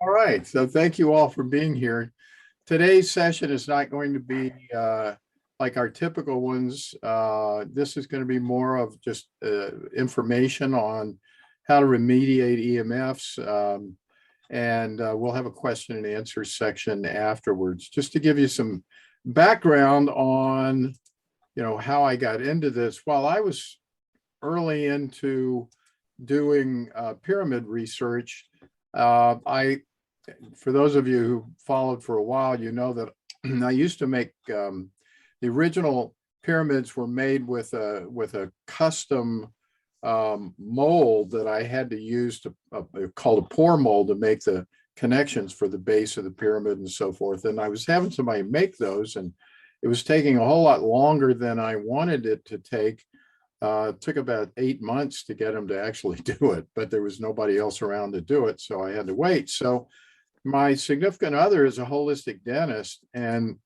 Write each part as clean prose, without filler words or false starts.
All right, so thank you all for being here. Today's session is not going to be like our typical ones. This is going to be more of just information on how to remediate EMFs. And we'll have a question and answer section afterwards, just to give you some background on, how I got into this. While I was early into doing pyramid research, for those of you who followed for a while, you know that I used to make the original pyramids were made with a custom mold that I had to use to called a pour mold to make the connections for the base of the pyramid and so forth. And I was having somebody make those, and it was taking a whole lot longer than I wanted it to take. It took about 8 months to get them to actually do it, but there was nobody else around to do it, so I had to wait. So my significant other is a holistic dentist, and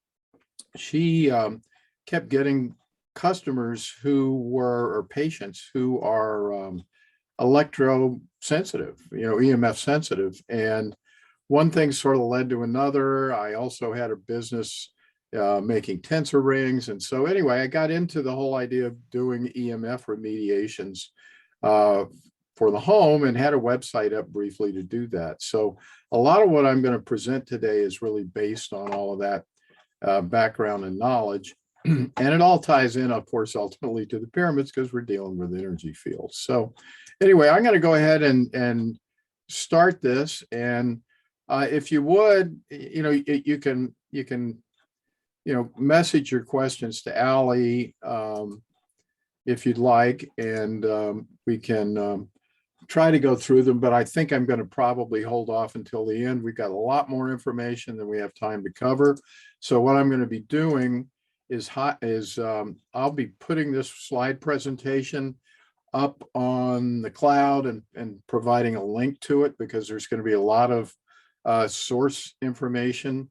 she kept getting customers or patients who are electro sensitive, EMF sensitive. And one thing sort of led to another. I also had a business making Tensor Rings. And so anyway, I got into the whole idea of doing EMF remediations for the home, and had a website up briefly to do that. So a lot of what I'm going to present today is really based on all of that background and knowledge. And it all ties in, of course, ultimately to the pyramids, because we're dealing with energy fields. So anyway, I'm going to go ahead and start this. And if you would, you can message your questions to Allie if you'd like, and we can try to go through them, but I think I'm going to probably hold off until the end. We've got a lot more information than we have time to cover. So what I'm going to be doing is I'll be putting this slide presentation up on the cloud and providing a link to it, because there's going to be a lot of source information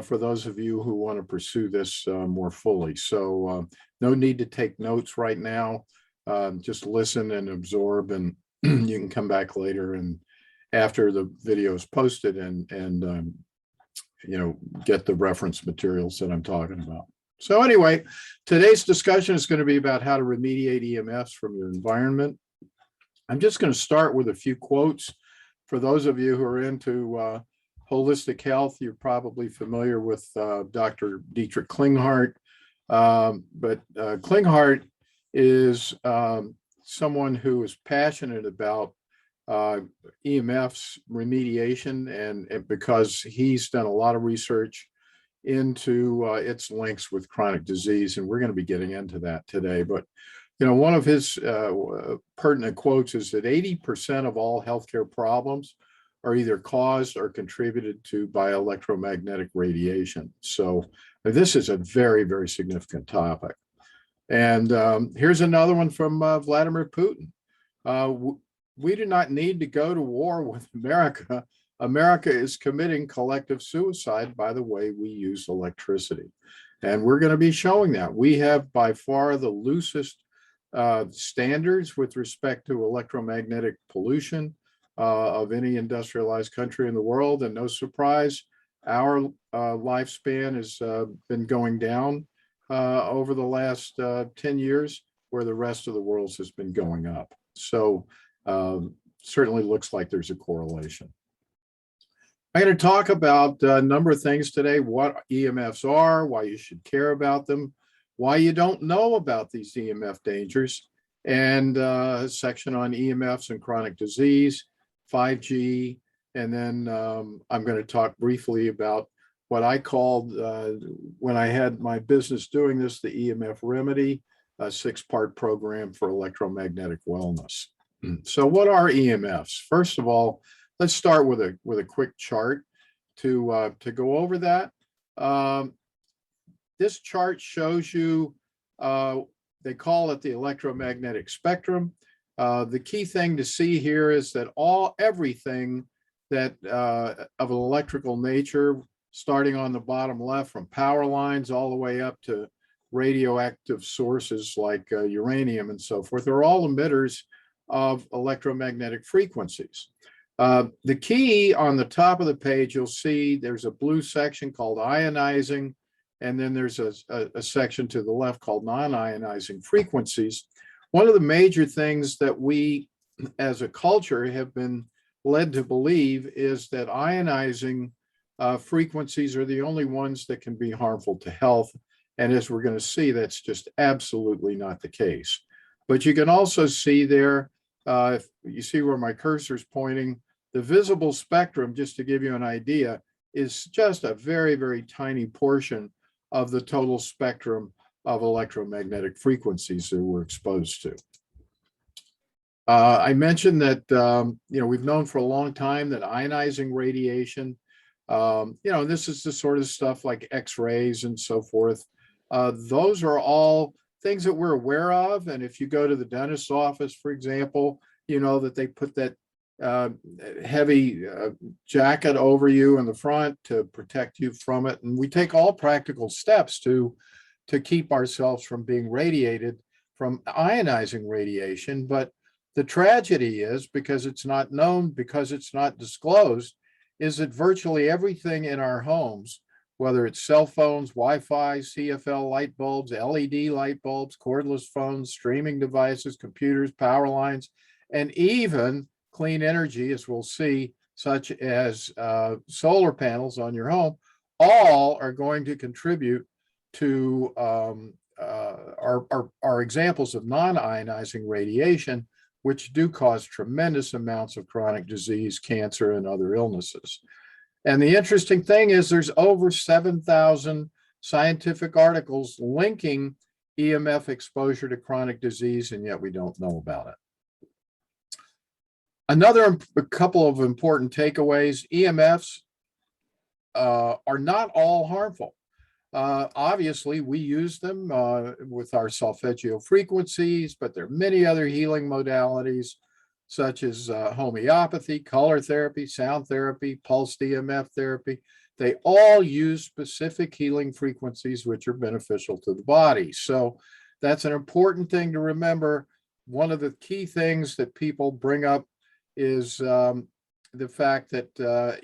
for those of you who want to pursue this more fully. So no need to take notes right now. Just listen and absorb, and you can come back later and after the video is posted and get the reference materials that I'm talking about. So anyway, today's discussion is going to be about how to remediate EMFs from your environment. I'm just going to start with a few quotes. For those of you who are into holistic health, you're probably familiar with Dr. Dietrich Klinghardt. But Klinghardt is someone who is passionate about EMFs remediation, and because he's done a lot of research into its links with chronic disease, and we're going to be getting into that today. But one of his pertinent quotes is that 80% of all healthcare problems are either caused or contributed to by electromagnetic radiation. So this is a very, very significant topic. And here's another one from Vladimir Putin. We do not need to go to war with America. America is committing collective suicide by the way we use electricity. And we're going to be showing that. We have by far the loosest standards with respect to electromagnetic pollution of any industrialized country in the world. And no surprise, our lifespan has been going down over the last 10 years, where the rest of the world has been going up. So certainly looks like there's a correlation. I'm going to talk about a number of things today: what EMFs are, why you should care about them, why you don't know about these EMF dangers, and a section on EMFs and chronic disease, 5G, and then I'm going to talk briefly about what I called, when I had my business doing this, the EMF Remedy, a 6-part program for electromagnetic wellness. So what are EMFs? First of all, let's start with a quick chart to go over that. This chart shows you, they call it the electromagnetic spectrum. The key thing to see here is that everything that of an electrical nature, starting on the bottom left from power lines all the way up to radioactive sources like uranium and so forth, they're all emitters of electromagnetic frequencies. The key on the top of the page, you'll see there's a blue section called ionizing, and then there's a section to the left called non-ionizing frequencies. One of the major things that we as a culture have been led to believe is that ionizing frequencies are the only ones that can be harmful to health. And as we're going to see, that's just absolutely not the case. But you can also see there, if you see where my cursor is pointing, the visible spectrum, just to give you an idea, is just a very, very tiny portion of the total spectrum of electromagnetic frequencies that we're exposed to. I mentioned that, we've known for a long time that ionizing radiation, this is the sort of stuff like X-rays and so forth. Those are all things that we're aware of. And if you go to the dentist's office, for example, you know that they put that heavy jacket over you in the front to protect you from it. And we take all practical steps to keep ourselves from being radiated from ionizing radiation. But the tragedy is, because it's not known, because it's not disclosed, is that virtually everything in our homes, whether it's cell phones, Wi-Fi, CFL light bulbs, LED light bulbs, cordless phones, streaming devices, computers, power lines, and even clean energy, as we'll see, such as solar panels on your home, all are going to contribute to our examples of non-ionizing radiation, which do cause tremendous amounts of chronic disease, cancer, and other illnesses. And the interesting thing is there's over 7,000 scientific articles linking EMF exposure to chronic disease, and yet we don't know about it. A couple of important takeaways: EMFs are not all harmful. Obviously, we use them with our solfeggio frequencies, but there are many other healing modalities, such as homeopathy, color therapy, sound therapy, pulsed EMF therapy. They all use specific healing frequencies which are beneficial to the body. So that's an important thing to remember. One of the key things that people bring up is the fact that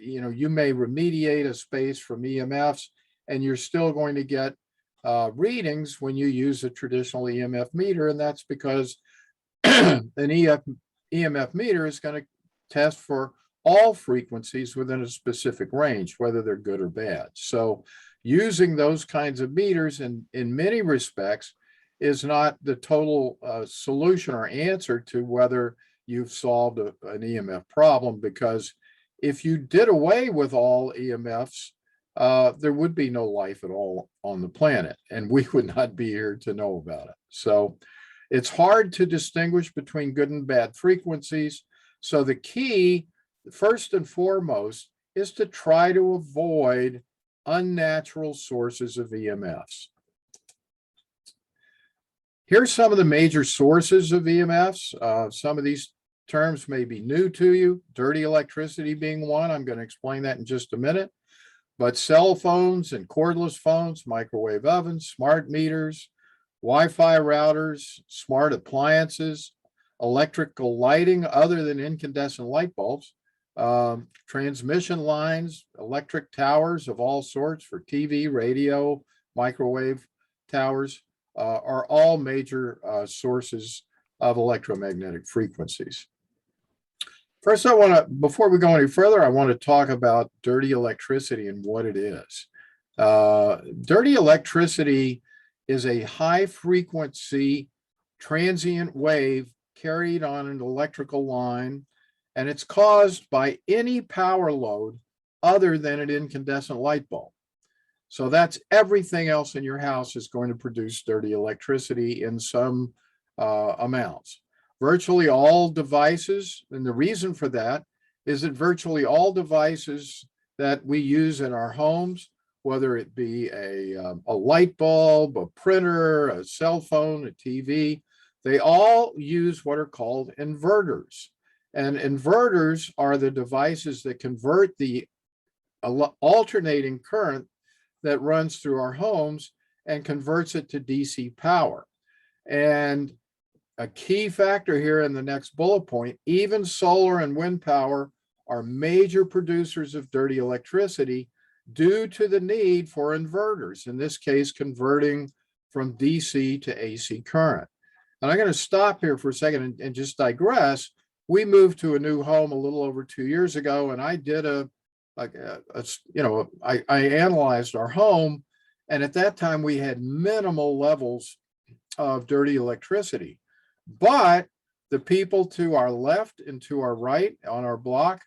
you may remediate a space from EMFs, and you're still going to get readings when you use a traditional EMF meter, and that's because an EMF meter is going to test for all frequencies within a specific range, whether they're good or bad. So using those kinds of meters in many respects is not the total solution or answer to whether you've solved an EMF problem, because if you did away with all EMFs, there would be no life at all on the planet, and we would not be here to know about it. So it's hard to distinguish between good and bad frequencies. So the key, first and foremost, is to try to avoid unnatural sources of EMFs. Here's some of the major sources of EMFs. Some of these terms may be new to you, dirty electricity being one. I'm going to explain that in just a minute. But cell phones and cordless phones, microwave ovens, smart meters, Wi-Fi routers, smart appliances, electrical lighting other than incandescent light bulbs, transmission lines, electric towers of all sorts for TV, radio, microwave towers are all major sources of electromagnetic frequencies. First, before we go any further, I want to talk about dirty electricity and what it is. Dirty electricity is a high frequency transient wave carried on an electrical line, and it's caused by any power load other than an incandescent light bulb. So that's everything else in your house is going to produce dirty electricity in some amounts. Virtually all devices, and the reason for that is that virtually all devices that we use in our homes, whether it be a light bulb, a printer, a cell phone, a TV, they all use what are called inverters. And inverters are the devices that convert the alternating current that runs through our homes and converts it to DC power. And a key factor here in the next bullet point, even solar and wind power are major producers of dirty electricity due to the need for inverters, in this case, converting from DC to AC current. And I'm going to stop here for a second and just digress. We moved to a new home a little over 2 years ago, and I did I analyzed our home, and at that time we had minimal levels of dirty electricity. But the people to our left and to our right on our block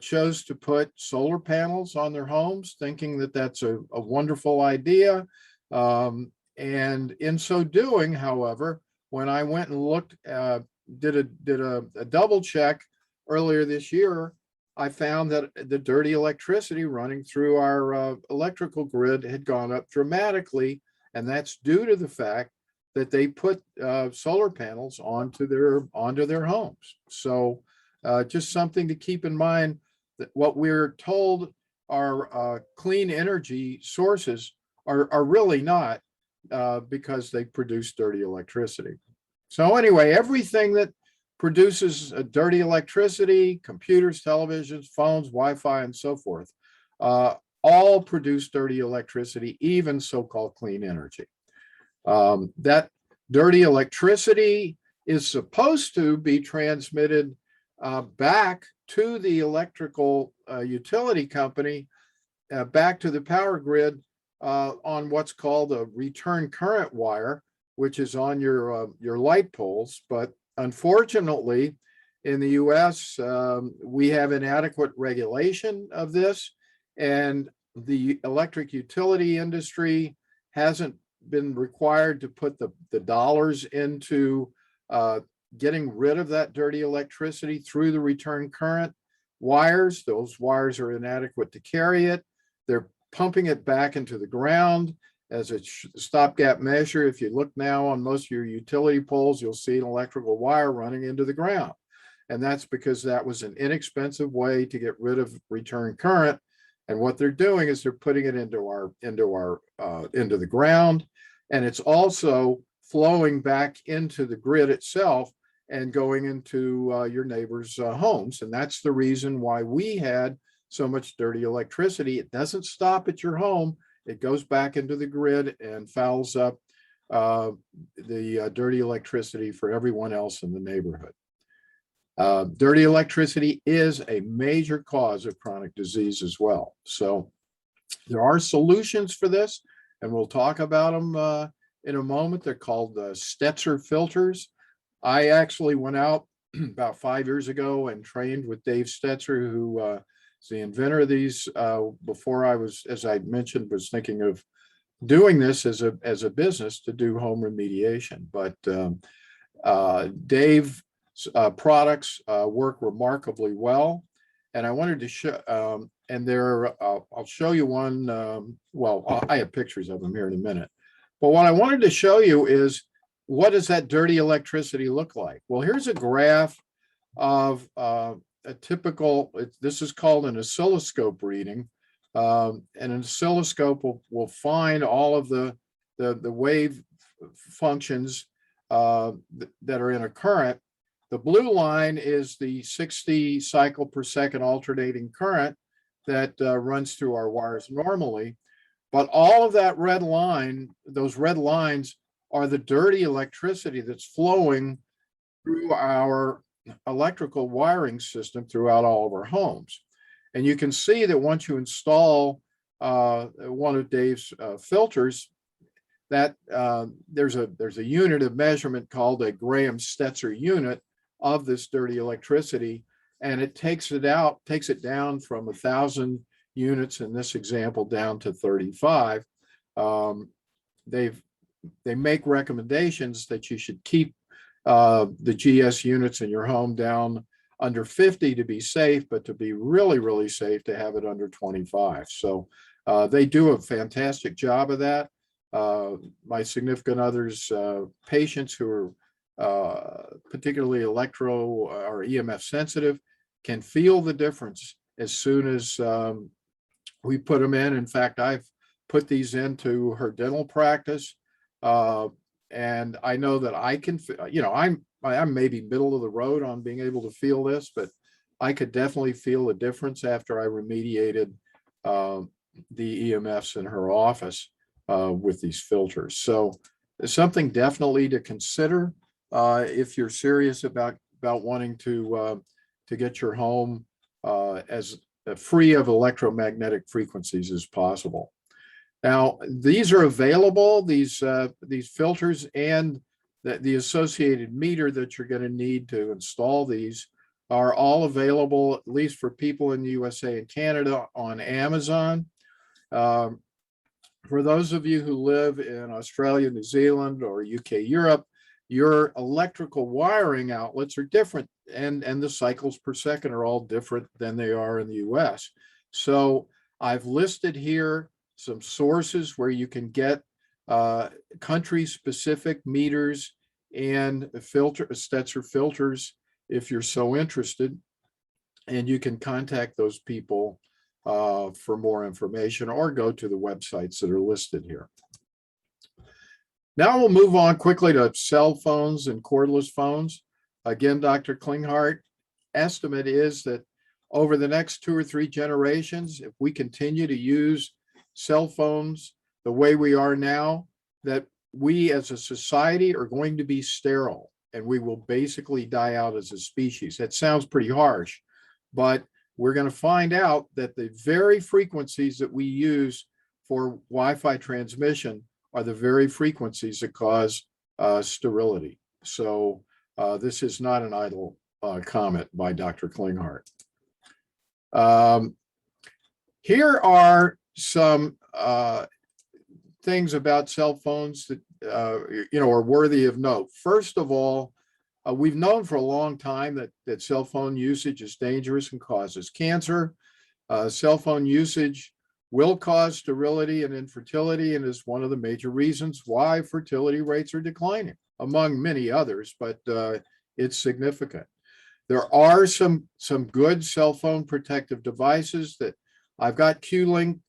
chose to put solar panels on their homes, thinking that that's a wonderful idea. And in so doing, however, when I went and looked, did a double check earlier this year, I found that the dirty electricity running through our electrical grid had gone up dramatically, and that's due to the fact that they put solar panels onto their homes. So just something to keep in mind, that what we're told are clean energy sources are really not, because they produce dirty electricity. So anyway, everything that produces dirty electricity, computers, televisions, phones, Wi-Fi, and so forth, all produce dirty electricity, even so-called clean energy. That dirty electricity is supposed to be transmitted back to the electrical utility company, back to the power grid on what's called a return current wire, which is on your light poles. But unfortunately, in the US, we have inadequate regulation of this, and the electric utility industry hasn't been required to put the dollars into getting rid of that dirty electricity through the return current wires. Those wires are inadequate to carry it. They're pumping it back into the ground as a stopgap measure. If you look now on most of your utility poles, you'll see an electrical wire running into the ground. And that's because that was an inexpensive way to get rid of return current. And what they're doing is they're putting it into the ground, and it's also flowing back into the grid itself and going into your neighbors' homes. And that's the reason why we had so much dirty electricity. It doesn't stop at your home. It goes back into the grid and fouls up the dirty electricity for everyone else in the neighborhood. Dirty electricity is a major cause of chronic disease as well. So there are solutions for this, and we'll talk about them in a moment. They're called Stetzer filters. I actually went out about 5 years ago and trained with Dave Stetzer, who is the inventor of these. Before I was, as I mentioned, was thinking of doing this as a business to do home remediation. But Dave's products work remarkably well. And I wanted to show, and I'll show you one. I have pictures of them here in a minute. But what I wanted to show you is, what does that dirty electricity look like? Well, here's a graph of a typical, this is called an oscilloscope reading. And an oscilloscope will find all of the wave functions that are in a current. The blue line is the 60 cycle per second alternating current that runs through our wires normally. But all of that red line, those red lines, are the dirty electricity that's flowing through our electrical wiring system throughout all of our homes. And you can see that once you install one of Dave's filters, that there's a unit of measurement called a Graham-Stetzer unit of this dirty electricity, and it takes it down from 1,000 units in this example down to 35. They make recommendations that you should keep the GS units in your home down under 50 to be safe, but to be really, really safe, to have it under 25. So they do a fantastic job of that. My significant other's patients who are particularly electro or EMF sensitive can feel the difference as soon as we put them in. In fact, I've put these into her dental practice, and I know that I can, I'm maybe middle of the road on being able to feel this, but I could definitely feel a difference after I remediated the EMFs in her office with these filters. So it's something definitely to consider if you're serious about wanting to get your home as free of electromagnetic frequencies as possible. Now, these are available, these filters and the associated meter that you're going to need to install these are all available, at least for people in the USA and Canada, on Amazon. For those of you who live in Australia, New Zealand, or UK, Europe, your electrical wiring outlets are different, and the cycles per second are all different than they are in the US. So I've listed here some sources where you can get country-specific meters and Stetzer filters if you're so interested, and you can contact those people for more information or go to the websites that are listed here. Now we'll move on quickly to cell phones and cordless phones. Again, Dr. Klinghardt, estimate is that over the next 2 or 3 generations, if we continue to use cell phones the way we are now, that we as a society are going to be sterile and we will basically die out as a species. That sounds pretty harsh, but we're going to find out that the very frequencies that we use for Wi-Fi transmission are the very frequencies that cause sterility. So this is not an idle comment by Dr. Klinghardt. Here are some things about cell phones that are worthy of note. First of all, we've known for a long time that cell phone usage is dangerous and causes cancer. Cell phone usage will cause sterility and infertility, and is one of the major reasons why fertility rates are declining, among many others, but it's significant. There are some good cell phone protective devices that I've got Q-Link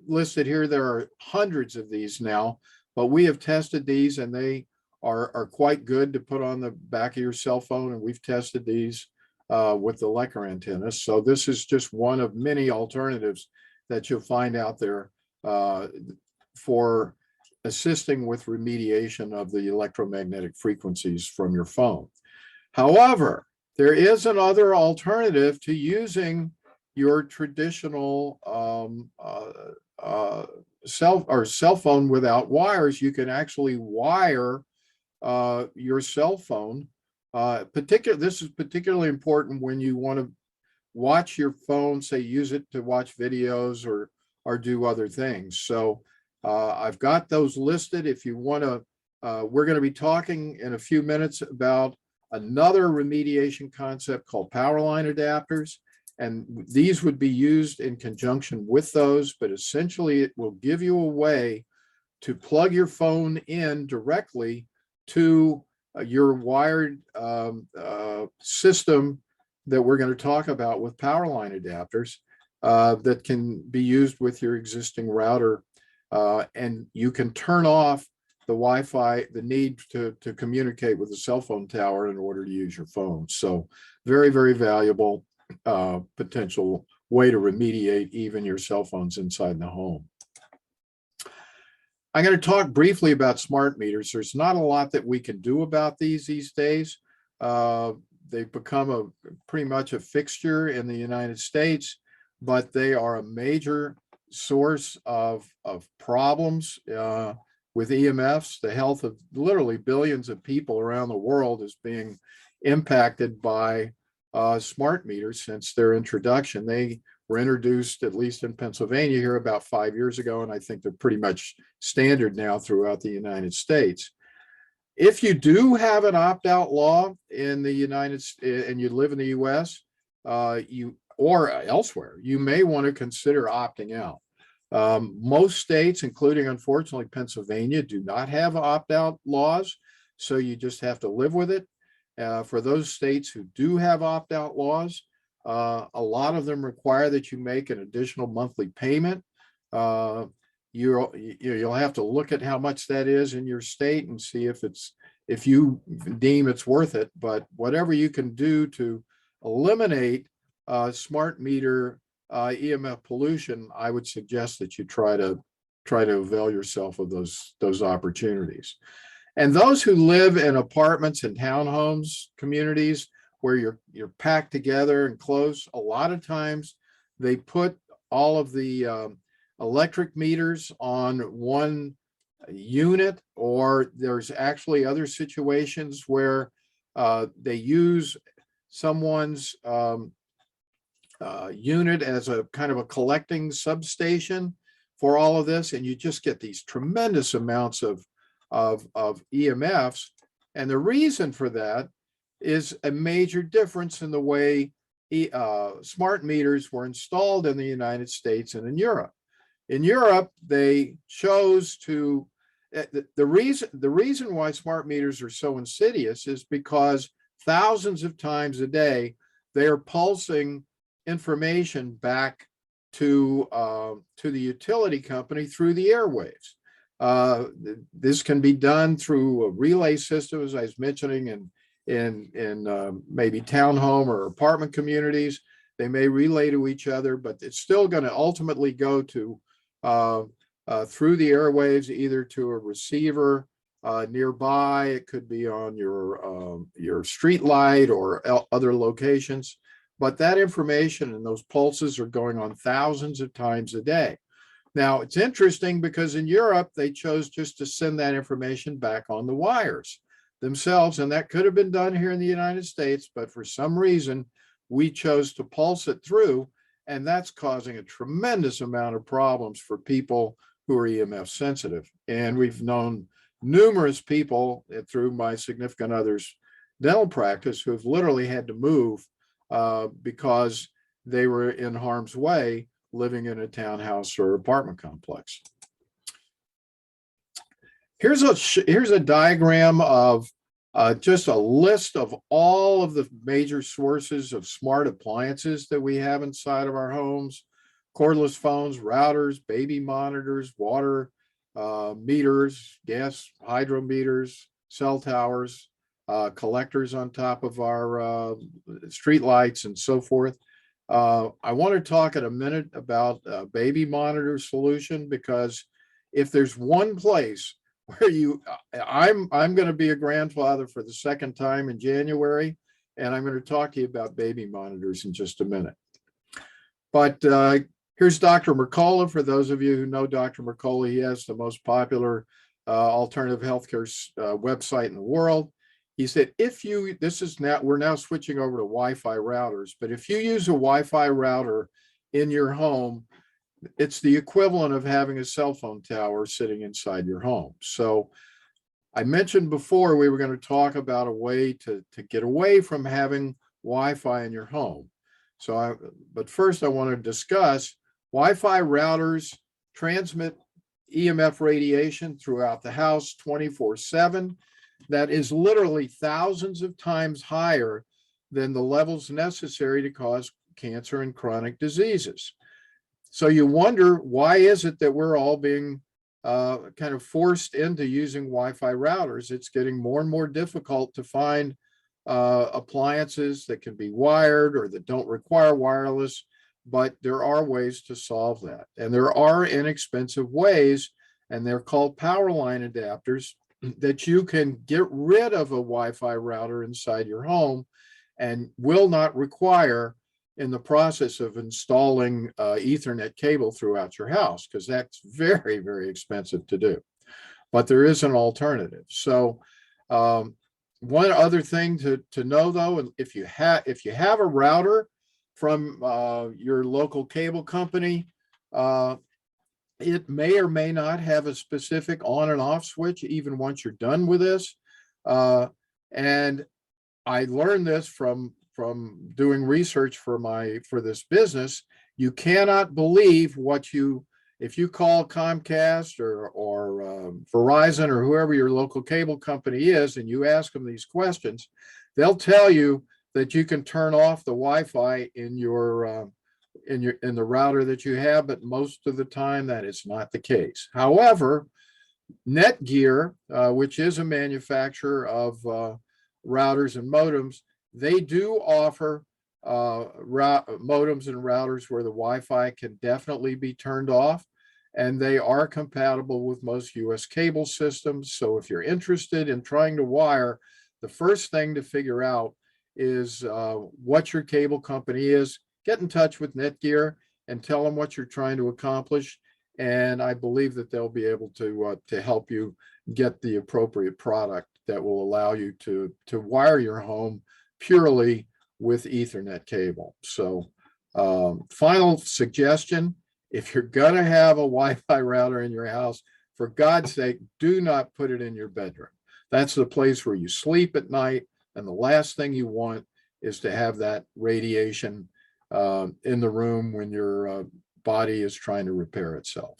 listed here. There are hundreds of these now, but we have tested these and they are quite good to put on the back of your cell phone, and we've tested these with the Lecker antennas. So this is just one of many alternatives that you'll find out there for assisting with remediation of the electromagnetic frequencies from your phone. However, there is another alternative to using your traditional cell phone without wires. You can actually wire your cell phone. This is particularly important when you want to watch your phone, say use it to watch videos or do other things. So I've got those listed. If you want to, we're going to be talking in a few minutes about another remediation concept called power line adapters. And these would be used in conjunction with those, but essentially it will give you a way to plug your phone in directly to your wired system that we're going to talk about with power line adapters that can be used with your existing router. And you can turn off the Wi-Fi, the need to communicate with the cell phone tower in order to use your phone. So very, very valuable potential way to remediate even your cell phones inside the home. I'm going to talk briefly about smart meters. There's not a lot that we can do about these days. They've become pretty much a fixture in the United States, but they are a major source of problems with EMFs. The health of literally billions of people around the world is being impacted by smart meters since their introduction. They were introduced, at least in Pennsylvania, here about 5 years ago, and I think they're pretty much standard now throughout the United States. If you do have an opt-out law in the United States and you live in the US, or elsewhere, you may want to consider opting out. Most states, including unfortunately Pennsylvania, do not have opt-out laws, so you just have to live with it. For those states who do have opt-out laws, a lot of them require that you make an additional monthly payment. You'll have to look at how much that is in your state and see if you deem it's worth it. But whatever you can do to eliminate smart meter EMF pollution, I would suggest that you try to avail yourself of those opportunities. And those who live in apartments and townhomes communities where you're packed together and close, a lot of times they put all of the electric meters on one unit, or there's actually other situations where they use someone's unit as a kind of a collecting substation for all of this, and you just get these tremendous amounts of EMFs. And the reason for that is a major difference in the way smart meters were installed in the United States and in Europe. In Europe, they chose to, the reason why smart meters are so insidious is because thousands of times a day, they are pulsing information back to the utility company through the airwaves. This can be done through a relay system, as I was mentioning, in maybe townhome or apartment communities. They may relay to each other, but it's still going to ultimately go to through the airwaves, either to a receiver nearby. It could be on your street light or other locations. But that information and those pulses are going on thousands of times a day. Now, it's interesting because in Europe, they chose just to send that information back on the wires themselves. And that could have been done here in the United States, but for some reason, we chose to pulse it through. And that's causing a tremendous amount of problems for people who are EMF sensitive. And we've known numerous people through my significant other's dental practice who have literally had to move because they were in harm's way living in a townhouse or apartment complex. Here's a diagram of just a list of all of the major sources of smart appliances that we have inside of our homes: cordless phones, routers, baby monitors, water meters, gas hydrometers, cell towers, collectors on top of our street lights, and so forth. I want to talk in a minute about baby monitor solution, because if there's one place where I'm going to be a grandfather for the second time in January, and I'm going to talk to you about baby monitors in just a minute. But here's Dr. Mercola. For those of you who know Dr. Mercola, he has the most popular alternative healthcare website in the world. He said, we're now switching over to Wi-Fi routers, but if you use a Wi-Fi router in your home, it's the equivalent of having a cell phone tower sitting inside your home. So I mentioned before we were going to talk about a way to get away from having Wi-Fi in your home. But first I want to discuss Wi-Fi routers transmit EMF radiation throughout the house 24/7. That is literally thousands of times higher than the levels necessary to cause cancer and chronic diseases. So you wonder, why is it that we're all being kind of forced into using Wi-Fi routers? It's getting more and more difficult to find appliances that can be wired or that don't require wireless, but there are ways to solve that. And there are inexpensive ways, and they're called power line adapters, that you can get rid of a Wi-Fi router inside your home and will not require, in the process of installing Ethernet cable throughout your house, because that's very, very expensive to do. But there is an alternative. So one other thing to know, though, if you have a router from your local cable company, it may or may not have a specific on and off switch even once you're done with this. And I learned this from doing research for this business. You cannot believe if you call Comcast or Verizon or whoever your local cable company is, and you ask them these questions, they'll tell you that you can turn off the Wi-Fi in the router that you have, but most of the time that is not the case. However, Netgear, which is a manufacturer of routers and modems, they do offer modems and routers where the Wi-Fi can definitely be turned off, and they are compatible with most US cable systems. So if you're interested in trying to wire, the first thing to figure out is what your cable company is. Get in touch with Netgear and tell them what you're trying to accomplish. And I believe that they'll be able to help you get the appropriate product that will allow you to wire your home purely with Ethernet cable. So final suggestion, if you're going to have a Wi-Fi router in your house, for God's sake, do not put it in your bedroom. That's the place where you sleep at night. And the last thing you want is to have that radiation in the room when your body is trying to repair itself.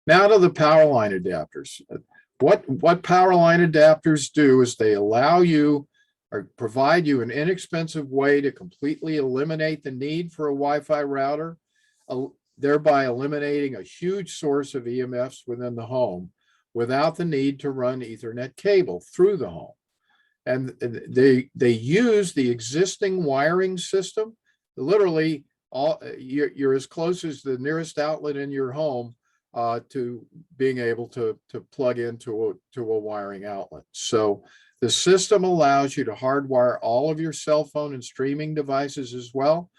Now to the power line adapters. What power line adapters do is they allow you or provide you an inexpensive way to completely eliminate the need for a Wi-Fi router, thereby eliminating a huge source of EMFs within the home without the need to run Ethernet cable through the home. And they use the existing wiring system. Literally, you're as close as the nearest outlet in your home to being able to plug into a wiring outlet. So the system allows you to hardwire all of your cell phone and streaming devices as well.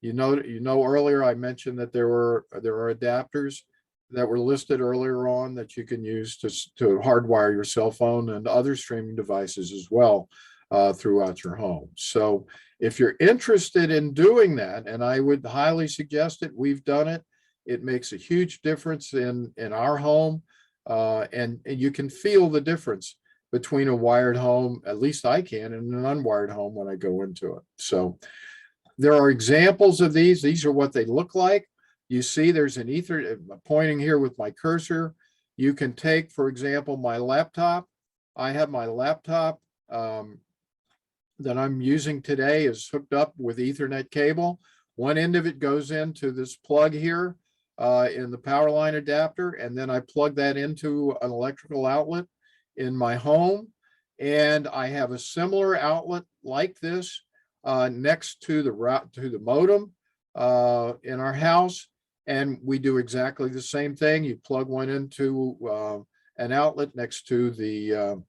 You know, earlier I mentioned that there are adapters that were listed earlier on that you can use to hardwire your cell phone and other streaming devices as well throughout your home. So if you're interested in doing that, and I would highly suggest it, we've done it. It makes a huge difference in our home, and you can feel the difference between a wired home, at least I can, and an unwired home when I go into it. So there are examples of these. These are what they look like. You see there's an Ether, pointing here with my cursor. You can take, for example, my laptop. I have my laptop that I'm using today is hooked up with Ethernet cable. One end of it goes into this plug here in the power line adapter, and then I plug that into an electrical outlet in my home. And I have a similar outlet like this next to the modem in our house. And we do exactly the same thing. You plug one into an outlet next to the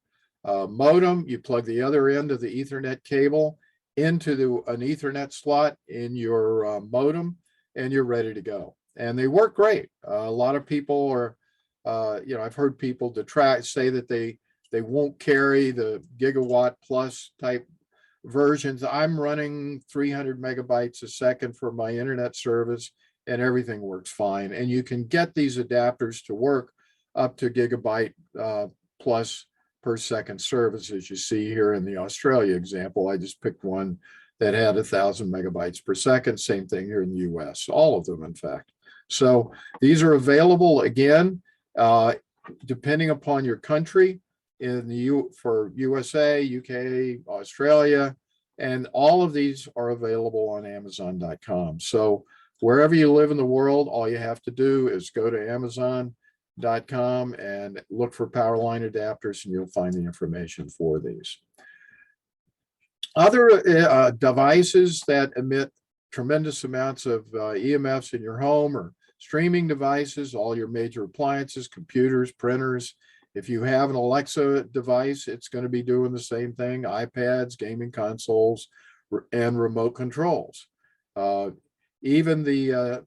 modem. You plug the other end of the Ethernet cable into an Ethernet slot in your modem, and you're ready to go. And they work great. A lot of people are, I've heard people say that they won't carry the gigawatt plus type versions. I'm running 300 megabytes a second for my internet service, and everything works fine. And you can get these adapters to work up to gigabyte plus per second service, as you see here in the Australia example. I just picked one that had 1,000 megabytes per second. Same thing here in the US, all of them, in fact. So these are available again, depending upon your country, for USA, UK, Australia, and all of these are available on Amazon.com. So wherever you live in the world, all you have to do is go to Amazon.com and look for power line adapters, and you'll find the information for these. Other devices that emit tremendous amounts of EMFs in your home or streaming devices, all your major appliances, computers, printers. If you have an Alexa device, it's going to be doing the same thing: iPads, gaming consoles, and remote controls. Even to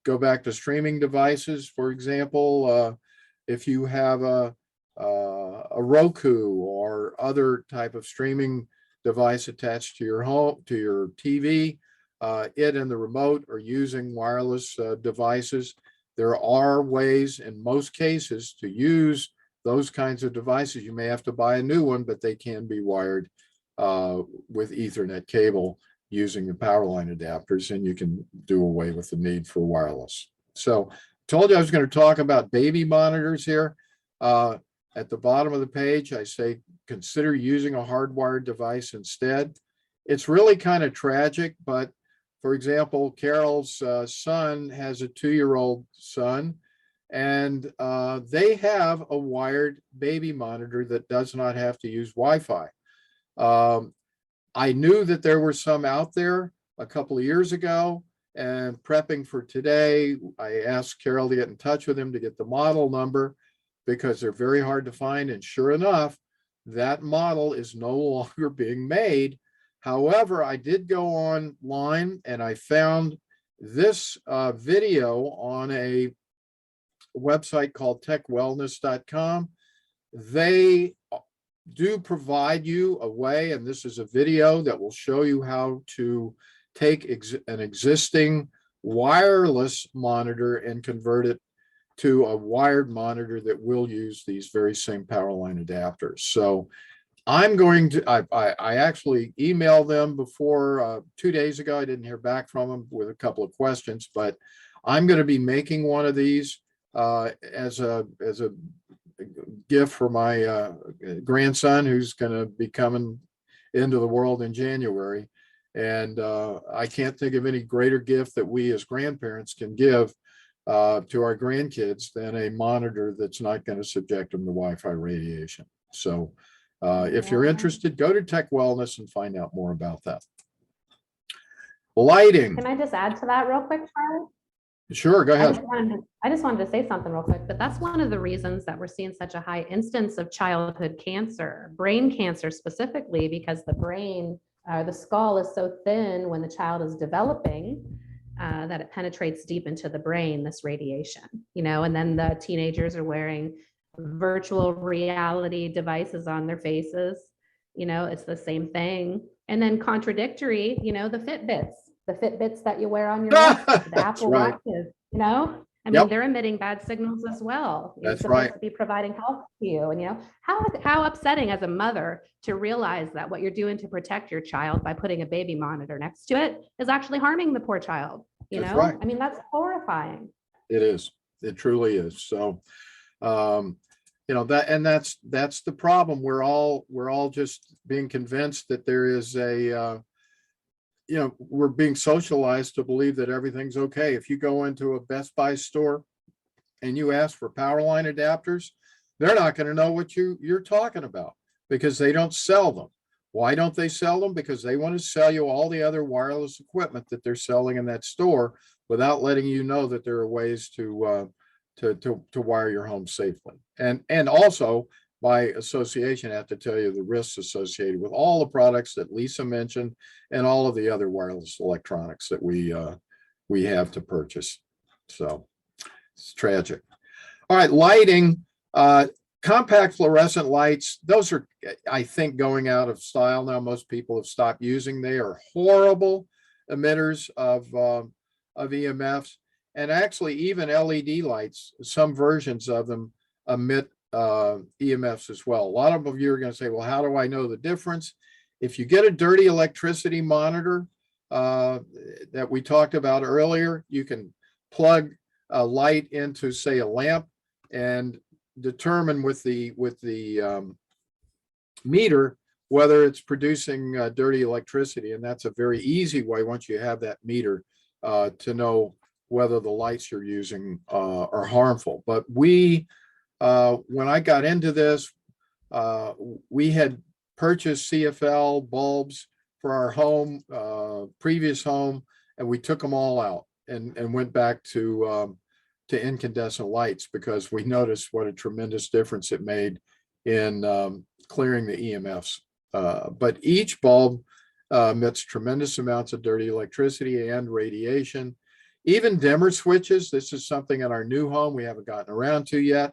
go back to streaming devices, for example, if you have a Roku or other type of streaming device attached to your home, to your TV, it and the remote are using wireless devices. There are ways in most cases to use those kinds of devices. You may have to buy a new one, but they can be wired with Ethernet cable using the power line adapters, and you can do away with the need for wireless. So I told you I was going to talk about baby monitors here. At the bottom of the page, I say consider using a hardwired device instead. It's really kind of tragic, but for example, Carol's son has a 2-year-old son, and they have a wired baby monitor that does not have to use Wi-Fi. I knew that there were some out there a couple of years ago, and prepping for today, I asked Carol to get in touch with him to get the model number because they're very hard to find. And sure enough, that model is no longer being made. However, I did go online and I found this video on a website called techwellness.com. They do provide you a way, and this is a video that will show you how to take an existing wireless monitor and convert it to a wired monitor that will use these very same power line adapters. So I'm going to, I actually emailed them before 2 days ago. I didn't hear back from them with a couple of questions, but I'm going to be making one of these as a gift for my grandson, who's going to be coming into the world in January. And I can't think of any greater gift that we as grandparents can give to our grandkids than a monitor that's not going to subject them to Wi-Fi radiation. So if you're interested, go to Tech Wellness and find out more about that. Lighting. Can I just add to that real quick, Charlie? Sure, go ahead. I just wanted to say something real quick, but that's one of the reasons that we're seeing such a high instance of childhood cancer, brain cancer specifically, because the brain, the skull is so thin when the child is developing that it penetrates deep into the brain, this radiation, you know, and then the teenagers are wearing virtual reality devices on their faces. You know, it's the same thing. And then contradictory, you know, the Fitbits that you wear on your wrist, the Apple right. Watches, you know, I mean, they're emitting bad signals as well. You're That's supposed right. to be providing health to you. And, you know, how upsetting as a mother to realize that what you're doing to protect your child by putting a baby monitor next to it is actually harming the poor child. You That's know, right. I mean, that's horrifying. It is. It truly is. So, you know, that's the problem. We're all just being convinced that there is a, you know, we're being socialized to believe that everything's okay. If you go into a Best Buy store and you ask for power line adapters, they're not going to know what you're talking about because they don't sell them. Why don't they sell them? Because they want to sell you all the other wireless equipment that they're selling in that store without letting you know that there are ways to wire your home safely. And also, by association, I have to tell you the risks associated with all the products that Lisa mentioned and all of the other wireless electronics that we have to purchase. So it's tragic. All right, lighting. Compact fluorescent lights, those are, I think, going out of style now. Most people have stopped using. They are horrible emitters of EMFs. And actually, even LED lights, some versions of them emit EMFs as well. A lot of you are going to say, well, how do I know the difference? If you get a dirty electricity monitor that we talked about earlier, you can plug a light into, say, a lamp and determine with the meter whether it's producing dirty electricity. And that's a very easy way, once you have that meter, to know whether the lights you're using are harmful. But when I got into this, we had purchased CFL bulbs for our home, previous home, and we took them all out and went back to incandescent lights because we noticed what a tremendous difference it made in clearing the EMFs. But each bulb emits tremendous amounts of dirty electricity and radiation. Even dimmer switches, this is something in our new home we haven't gotten around to yet,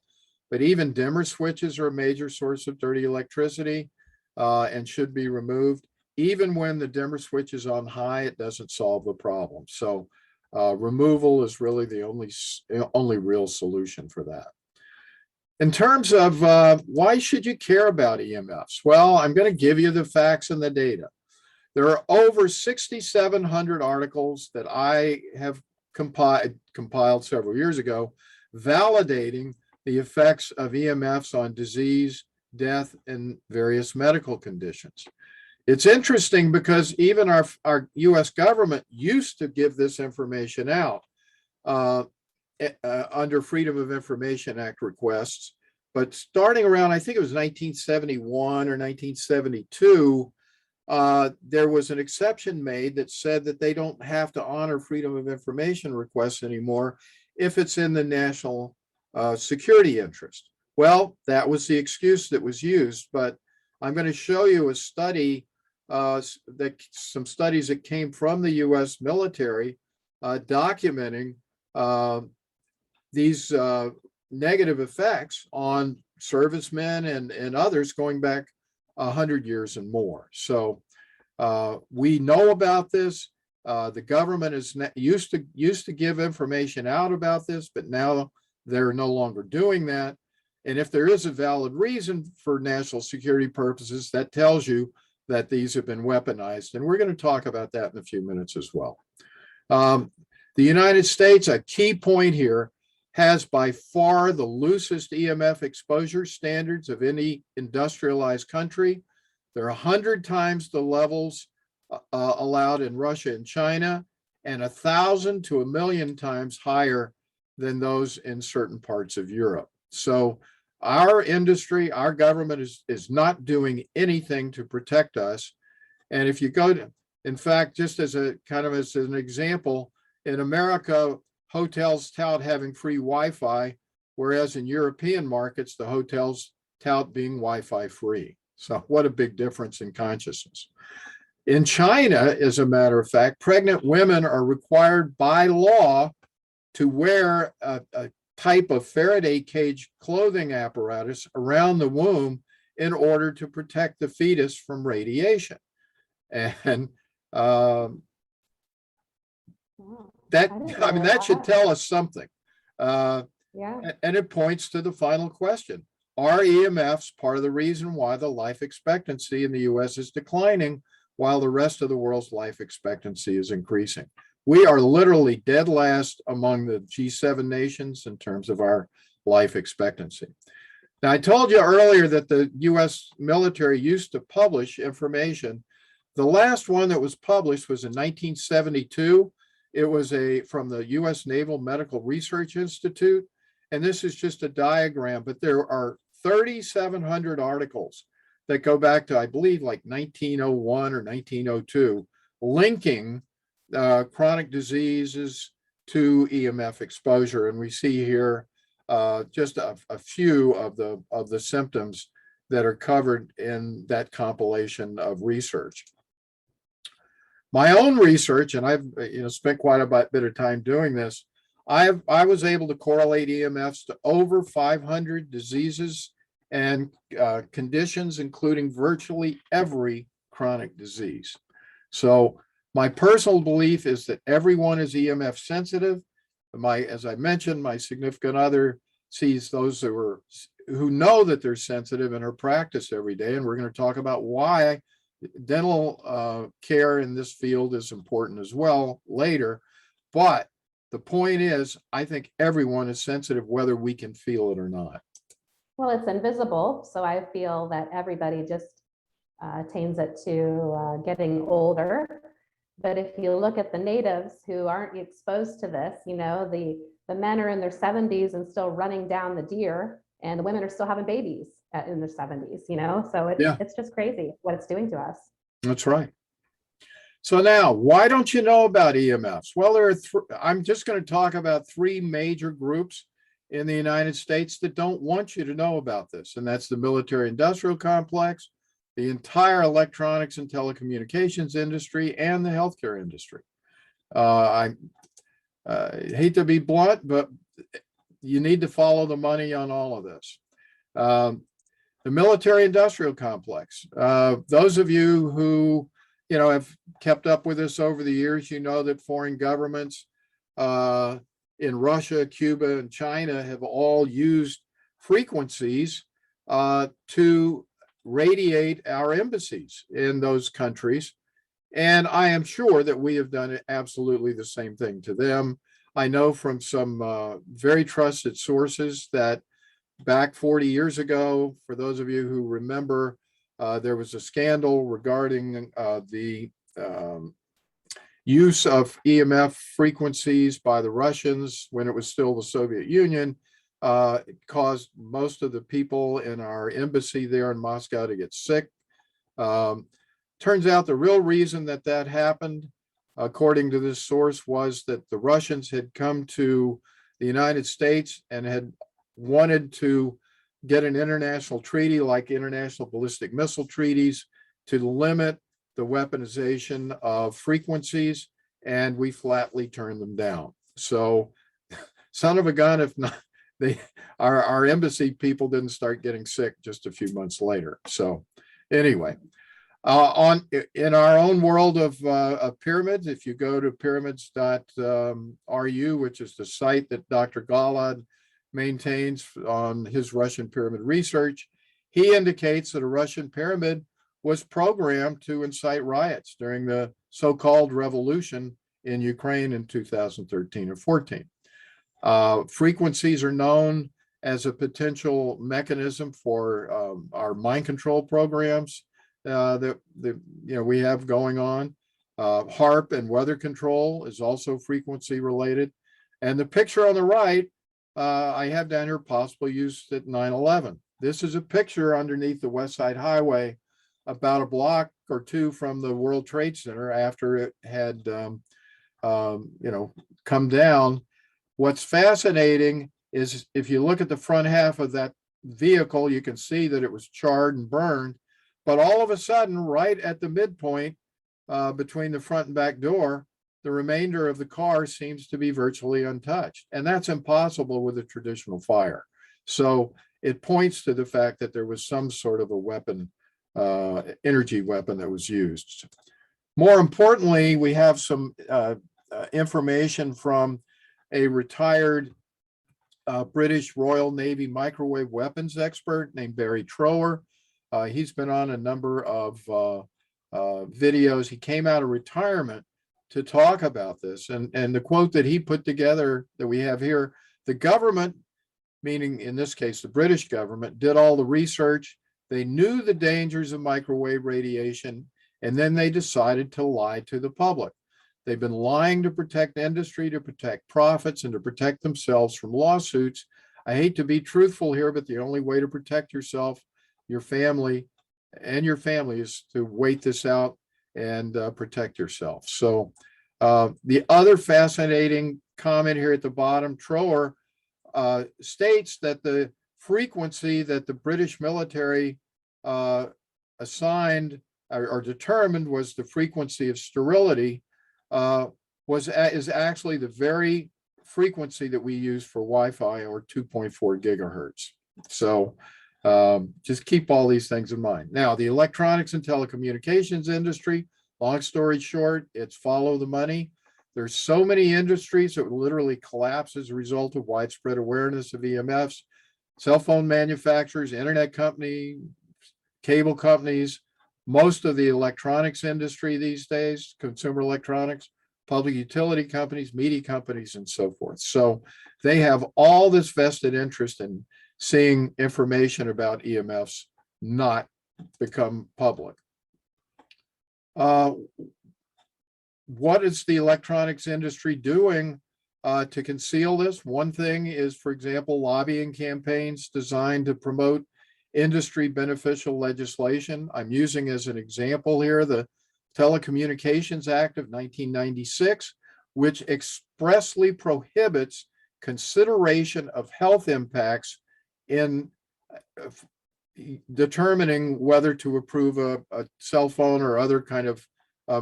but even dimmer switches are a major source of dirty electricity and should be removed. Even when the dimmer switch is on high, it doesn't solve the problem. So removal is really the only real solution for that. In terms of why should you care about EMFs? Well, I'm going to give you the facts and the data. There are over 6,700 articles that I have compiled several years ago, validating the effects of EMFs on disease, death, and various medical conditions. It's interesting because even our US government used to give this information out under Freedom of Information Act requests, but starting around, I think it was 1971 or 1972, there was an exception made that said that they don't have to honor freedom of information requests anymore if it's in the national security interest. Well, that was the excuse that was used, but I'm going to show you a study, some studies that came from the US military documenting these negative effects on servicemen and others going back 100 years and more. So we know about this. The government is used to give information out about this, but now they're no longer doing that. And if there is a valid reason for national security purposes, that tells you that these have been weaponized. And we're going to talk about that in a few minutes as well. The United States, a key point here, has by far the loosest EMF exposure standards of any industrialized country. They're 100 times the levels allowed in Russia and China, and 1,000 to 1,000,000 times higher than those in certain parts of Europe. So our industry, our government is not doing anything to protect us. And if you go to, in fact, just as a kind of as an example, in America, hotels tout having free Wi-Fi, whereas in European markets, the hotels tout being Wi-Fi free. So what a big difference in consciousness. In China, as a matter of fact, pregnant women are required by law to wear a type of Faraday cage clothing apparatus around the womb in order to protect the fetus from radiation. And that should tell us something. And it points to the final question. Are EMFs part of the reason why the life expectancy in the US is declining while the rest of the world's life expectancy is increasing? We are literally dead last among the G7 nations in terms of our life expectancy. Now, I told you earlier that the US military used to publish information. The last one that was published was in 1972. It was from the US Naval Medical Research Institute. And this is just a diagram, but there are 3,700 articles that go back to, I believe, like 1901 or 1902, linking chronic diseases to EMF exposure. And we see here just a few of the symptoms that are covered in that compilation of research. My own research, and I've spent quite a bit of time doing this, I was able to correlate EMFs to over 500 diseases and conditions, including virtually every chronic disease. So my personal belief is that everyone is EMF sensitive. As I mentioned, my significant other sees those who know that they're sensitive in her practice every day, and we're going to talk about why dental care in this field is important as well later. But the point is, I think everyone is sensitive whether we can feel it or not. Well, it's invisible, so I feel that everybody just attains it to getting older. But if you look at the natives who aren't exposed to this, the men are in their 70s and still running down the deer, and the women are still having babies in their 70s, so it's just crazy what it's doing to us. That's right. So now, why don't you know about EMFs? Well, I'm just going to talk about three major groups in the United States that don't want you to know about this, and that's the military-industrial complex, the entire electronics and telecommunications industry, and the healthcare industry. I hate to be blunt, but you need to follow the money on all of this. The military-industrial complex. Those of you who have kept up with this over the years, that foreign governments in Russia, Cuba, and China have all used frequencies to radiate our embassies in those countries. And I am sure that we have done absolutely the same thing to them. I know from some very trusted sources that back 40 years ago, for those of you who remember, there was a scandal regarding the use of EMF frequencies by the Russians when it was still the Soviet Union. It caused most of the people in our embassy there in Moscow to get sick. Turns out the real reason that that happened, according to this source, was that the Russians had come to the United States and had wanted to get an international treaty like international ballistic missile treaties to limit the weaponization of frequencies, and we flatly turned them down. So, son of a gun, if not, our embassy people didn't start getting sick just a few months later. So, anyway, in our own world of pyramids, if you go to pyramids.ru, which is the site that Dr. Galad maintains on his Russian pyramid research, he indicates that a Russian pyramid was programmed to incite riots during the so-called revolution in Ukraine in 2013 or 14. Frequencies are known as a potential mechanism for our mind control programs that we have going on. HARP and weather control is also frequency related. And the picture on the right, I have down here possible use at 9/11. This is a picture underneath the West Side Highway, about a block or two from the World Trade Center after it had, come down. What's fascinating is if you look at the front half of that vehicle, you can see that it was charred and burned. But all of a sudden, right at the midpoint between the front and back door, the remainder of the car seems to be virtually untouched. And that's impossible with a traditional fire. So it points to the fact that there was some sort of a weapon, energy weapon that was used. More importantly, we have some information from a retired British Royal Navy microwave weapons expert named Barry Trower. He's been on a number of videos. He came out of retirement to talk about this. And the quote that he put together that we have here, the government, meaning in this case, the British government, did all the research. They knew the dangers of microwave radiation, and then they decided to lie to the public. They've been lying to protect industry, to protect profits, and to protect themselves from lawsuits. I hate to be truthful here, but the only way to protect yourself, your family, is to wait this out and protect yourself. So the other fascinating comment here at the bottom, Trower states that the frequency that the British military assigned or determined was the frequency of sterility is actually the very frequency that we use for Wi-Fi, or 2.4 gigahertz. So just keep all these things in mind. Now, the electronics and telecommunications industry, long story short, it's follow the money. There's so many industries that would literally collapse as a result of widespread awareness of EMFs. Cell phone manufacturers, internet companies, cable companies, most of the electronics industry these days, consumer electronics, public utility companies, media companies, and so forth. So they have all this vested interest in seeing information about EMFs not become public. What is the electronics industry doing to conceal this? One thing is, for example, lobbying campaigns designed to promote industry beneficial legislation. I'm using as an example here the Telecommunications Act of 1996, which expressly prohibits consideration of health impacts in determining whether to approve a cell phone or other kind of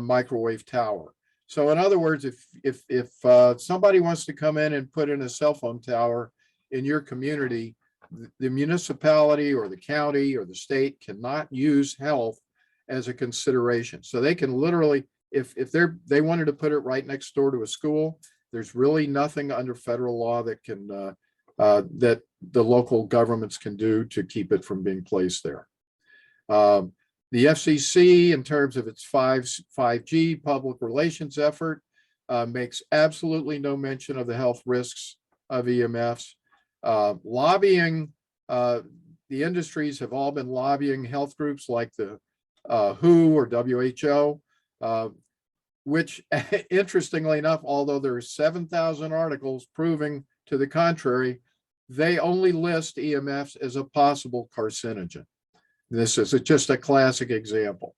microwave tower. So in other words, if somebody wants to come in and put in a cell phone tower in your community, the municipality or the county or the state cannot use health as a consideration. So they can literally, if they wanted to put it right next door to a school, there's really nothing under federal law that can that the local governments can do to keep it from being placed there. The FCC, in terms of its 5G public relations effort, makes absolutely no mention of the health risks of EMFs. Lobbying, the industries have all been lobbying health groups like the WHO or WHO, which interestingly enough, although there are 7,000 articles proving to the contrary, they only list EMFs as a possible carcinogen. This is just a classic example.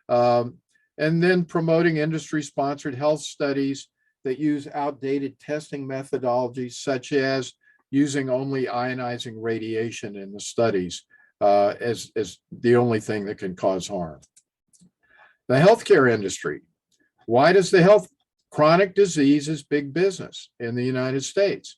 And then promoting industry-sponsored health studies that use outdated testing methodologies, such as using only ionizing radiation in the studies as the only thing that can cause harm. The healthcare industry. Why does chronic disease is big business in the United States?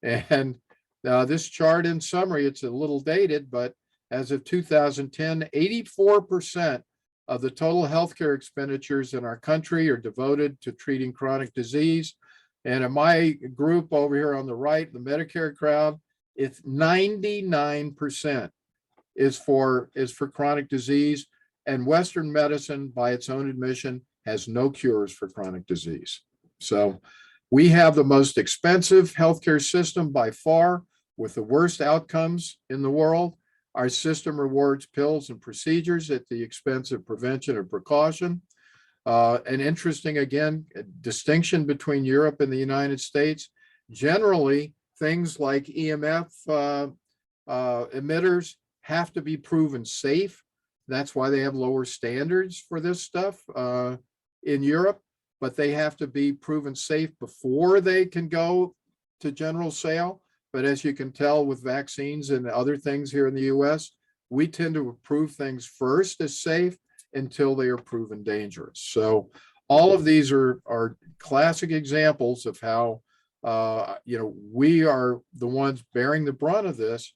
And this chart in summary, it's a little dated, but as of 2010, 84% of the total healthcare expenditures in our country are devoted to treating chronic disease. And in my group over here on the right, the Medicare crowd, it's 99% is for chronic disease. And Western medicine, by its own admission, has no cures for chronic disease. So we have the most expensive healthcare system by far, with the worst outcomes in the world. Our system rewards pills and procedures at the expense of prevention and precaution. An interesting, again, distinction between Europe and the United States. Generally, things like EMF emitters have to be proven safe. That's why they have lower standards for this stuff in Europe, but they have to be proven safe before they can go to general sale. But as you can tell with vaccines and other things here in the US, we tend to approve things first as safe until they are proven dangerous. So all of these are classic examples of how we are the ones bearing the brunt of this,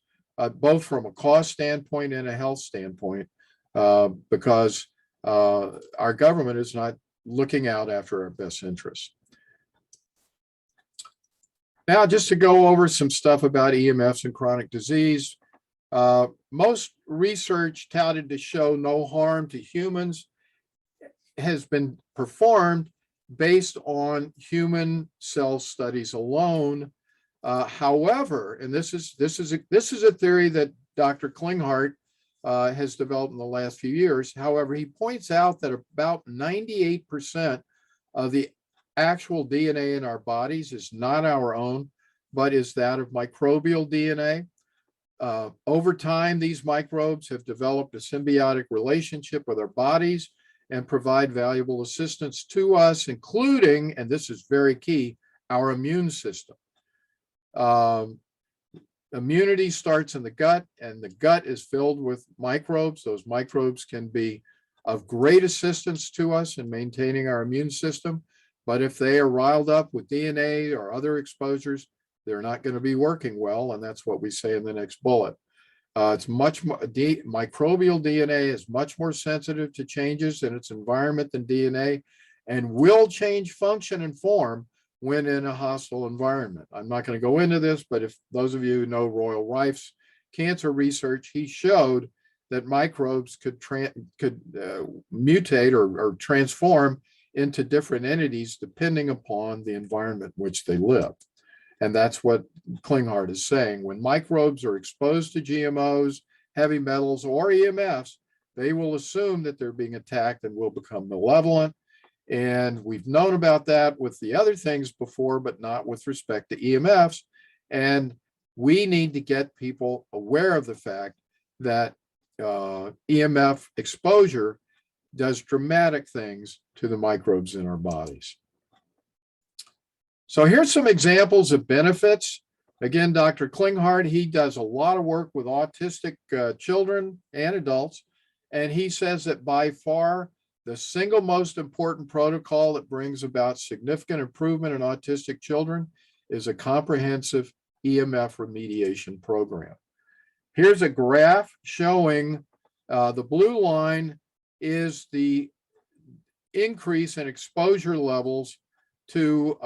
both from a cost standpoint and a health standpoint, because our government is not looking out after our best interests. Now, just to go over some stuff about EMFs and chronic disease. Most research touted to show no harm to humans has been performed based on human cell studies alone. However, and this is a theory that Dr. Klinghardt has developed in the last few years. However, he points out that about 98% of the actual DNA in our bodies is not our own, but is that of microbial DNA. Over time, these microbes have developed a symbiotic relationship with our bodies and provide valuable assistance to us, including, and this is very key, our immune system. Immunity starts in the gut, and the gut is filled with microbes. Those microbes can be of great assistance to us in maintaining our immune system. But if they are riled up with DNA or other exposures, they're not going to be working well. And that's what we say in the next bullet. It's much more, microbial DNA is much more sensitive to changes in its environment than DNA, and will change function and form when in a hostile environment. I'm not going to go into this, but if those of you who know Royal Rife's cancer research, he showed that microbes could mutate or transform into different entities depending upon the environment in which they live. And that's what Klinghardt is saying. When microbes are exposed to GMOs, heavy metals, or EMFs, they will assume that they're being attacked and will become malevolent. And we've known about that with the other things before, but not with respect to EMFs. And we need to get people aware of the fact that EMF exposure does dramatic things to the microbes in our bodies. So here's some examples of benefits. Again, Dr. Klinghardt, he does a lot of work with autistic children and adults, and he says that by far the single most important protocol that brings about significant improvement in autistic children is a comprehensive EMF remediation program. Here's a graph showing the blue line is the increase in exposure levels to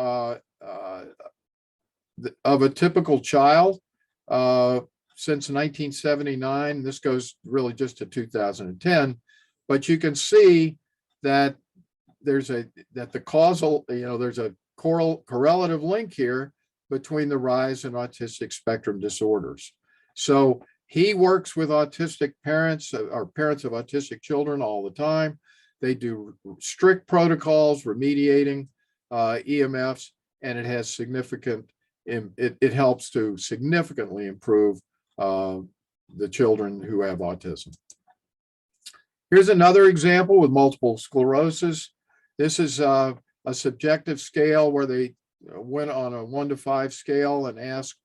of a typical child since 1979. This goes really just to 2010, but you can see that there's the causal, there's a correlative link here between the rise in autistic spectrum disorders. So he works with autistic parents or parents of autistic children all the time. They do strict protocols remediating EMFs, and it has significant, it helps to significantly improve the children who have autism. Here's another example with multiple sclerosis. This is a subjective scale where they went on a 1 to 5 scale and asked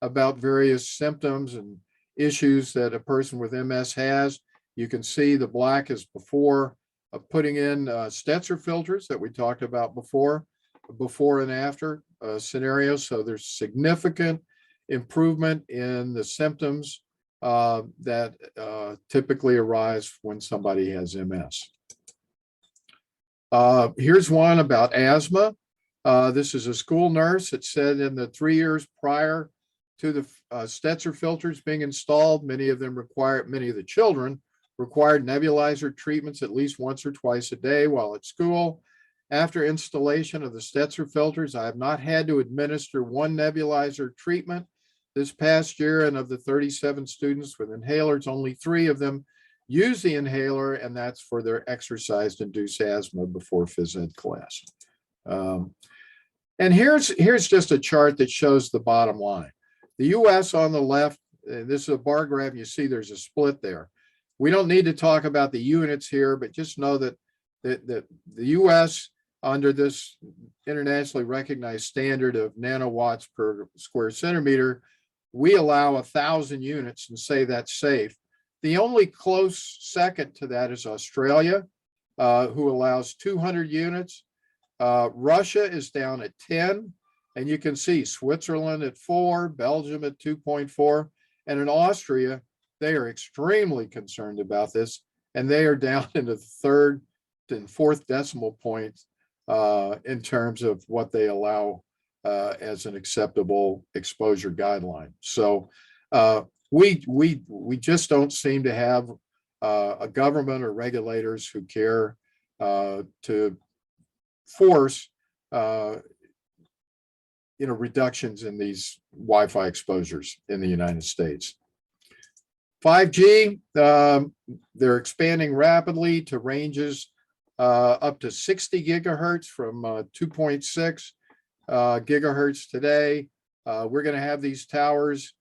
about various symptoms and issues that a person with MS has. You can see the black is before putting in Stetzer filters that we talked about before and after scenarios. So there's significant improvement in the symptoms that typically arise when somebody has MS. Here's one about asthma. This is a school nurse that said in the 3 years prior to the Stetzer filters being installed, many of the children required nebulizer treatments at least once or twice a day while at school. After installation of the Stetzer filters, I have not had to administer one nebulizer treatment this past year, and of the 37 students with inhalers, only 3 of them use the inhaler, and that's for their exercise-induced asthma before phys ed class. And here's just a chart that shows the bottom line. The US on the left, this is a bar graph, and you see there's a split there. We don't need to talk about the units here, but just know that the US, under this internationally recognized standard of nanowatts per square centimeter, we allow 1,000 units and say that's safe. The only close second to that is Australia, who allows 200 units. Russia is down at 10, and you can see Switzerland at 4, Belgium at 2.4, and in Austria, they are extremely concerned about this, and they are down into the 3rd and 4th decimal points in terms of what they allow as an acceptable exposure guideline. So we just don't seem to have a government or regulators who care to force reductions in these Wi-Fi exposures in the United States. 5G, they're expanding rapidly to ranges up to 60 gigahertz from 2.6 gigahertz today. We're going to have these towers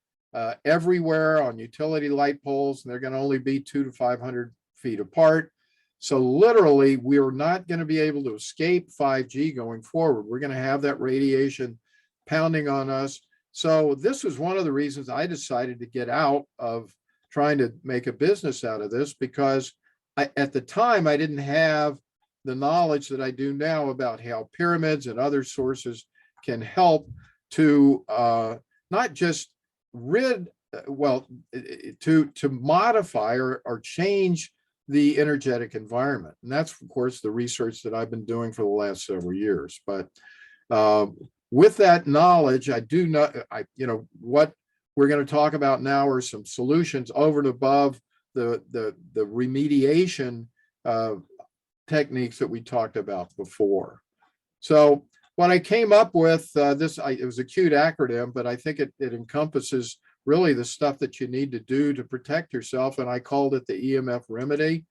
everywhere on utility light poles, and they're going to only be 200 to 500 feet apart. So literally, we are not going to be able to escape 5G going forward. We're going to have that radiation pounding on us. So this was one of the reasons I decided to get out of trying to make a business out of this, because at the time, I didn't have the knowledge that I do now about how pyramids and other sources can help to not just to modify or change the energetic environment. And that's, of course, the research that I've been doing for the last several years. But with that knowledge, I do know, what we're going to talk about now are some solutions over and above the remediation techniques that we talked about before. So what I came up with, it was a cute acronym, but I think it encompasses really the stuff that you need to do to protect yourself, and I called it the Emf Remedy.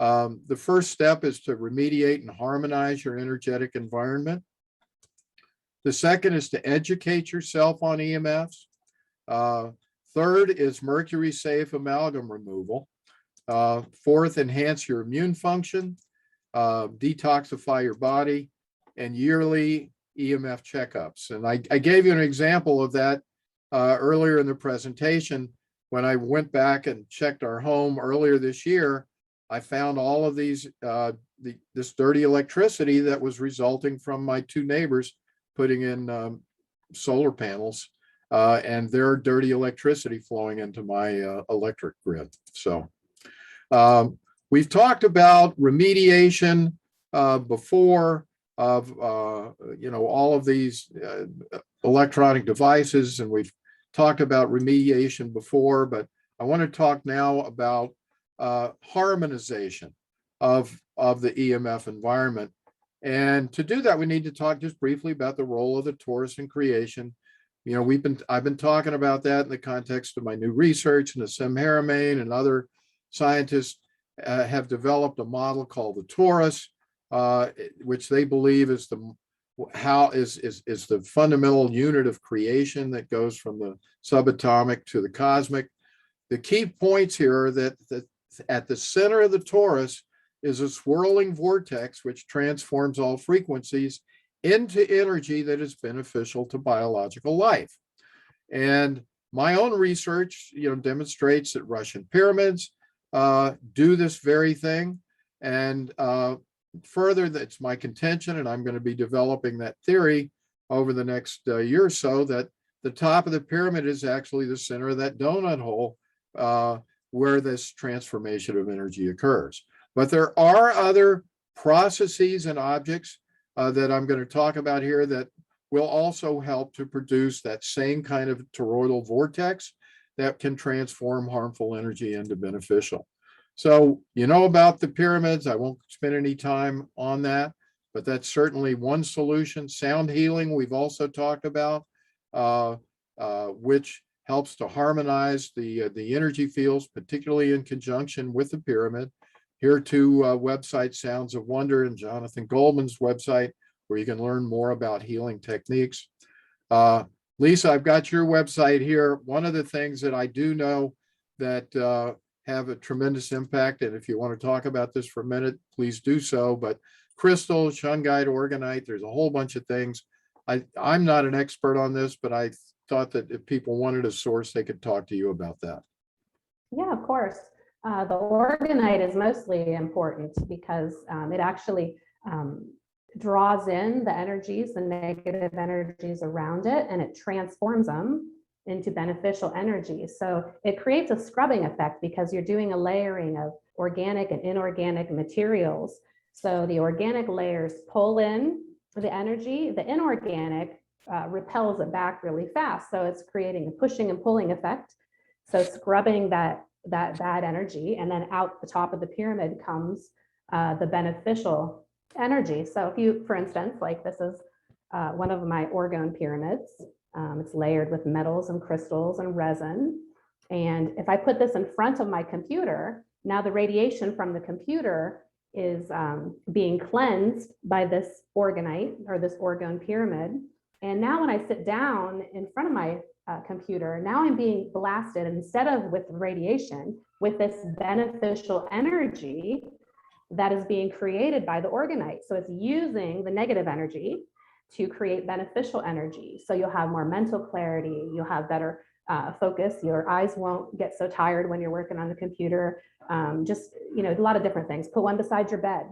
The first step is to remediate and harmonize your energetic environment. The second is to educate yourself on EMFs. Third is mercury-safe amalgam removal. Fourth, enhance your immune function, detoxify your body, and yearly EMF checkups. And I gave you an example of that earlier in the presentation. When I went back and checked our home earlier this year, I found all of these, this dirty electricity that was resulting from my 2 neighbors putting in solar panels and their dirty electricity flowing into my electric grid. So we've talked about remediation before of all of these electronic devices, and we've talked about remediation before, but I want to talk now about harmonization of the EMF environment. And to do that, we need to talk just briefly about the role of the torus in creation. I've been talking about that in the context of my new research, and Nassim Haramein and other scientists have developed a model called the torus, which they believe is the fundamental unit of creation that goes from the subatomic to the cosmic. The key points here are that at the center of the torus is a swirling vortex which transforms all frequencies into energy that is beneficial to biological life. And my own research, demonstrates that Russian pyramids do this very thing. And further, that's my contention, and I'm going to be developing that theory over the next year or so, that the top of the pyramid is actually the center of that donut hole where this transformation of energy occurs. But there are other processes and objects that I'm going to talk about here that will also help to produce that same kind of toroidal vortex that can transform harmful energy into beneficial. So about the pyramids. I won't spend any time on that, but that's certainly one solution. Sound healing we've also talked about, which helps to harmonize the energy fields, particularly in conjunction with the pyramid. Here too, website Sounds of Wonder and Jonathan Goldman's website, where you can learn more about healing techniques. Lisa, I've got your website here. One of the things that I do know that have a tremendous impact, and if you want to talk about this for a minute, please do so, but crystal, shungite, organite, there's a whole bunch of things. I'm not an expert on this, but I thought that if people wanted a source, they could talk to you about that. Yeah, of course. The organite is mostly important because it actually draws in the energies, the negative energies around it, and it transforms them into beneficial energy. So it creates a scrubbing effect because you're doing a layering of organic and inorganic materials. So the organic layers pull in the energy, the inorganic repels it back really fast. So it's creating a pushing and pulling effect. So scrubbing that bad energy, and then out the top of the pyramid comes the beneficial energy. So if you, for instance, like this is one of my orgone pyramids. It's layered with metals and crystals and resin. And if I put this in front of my computer, now the radiation from the computer is being cleansed by this organite or this orgone pyramid. And now when I sit down in front of my computer, now I'm being blasted, instead of with radiation, with this beneficial energy that is being created by the organite. So it's using the negative energy to create beneficial energy. So you'll have more mental clarity, you'll have better focus, your eyes won't get so tired when you're working on the computer. Just, a lot of different things. Put one beside your bed.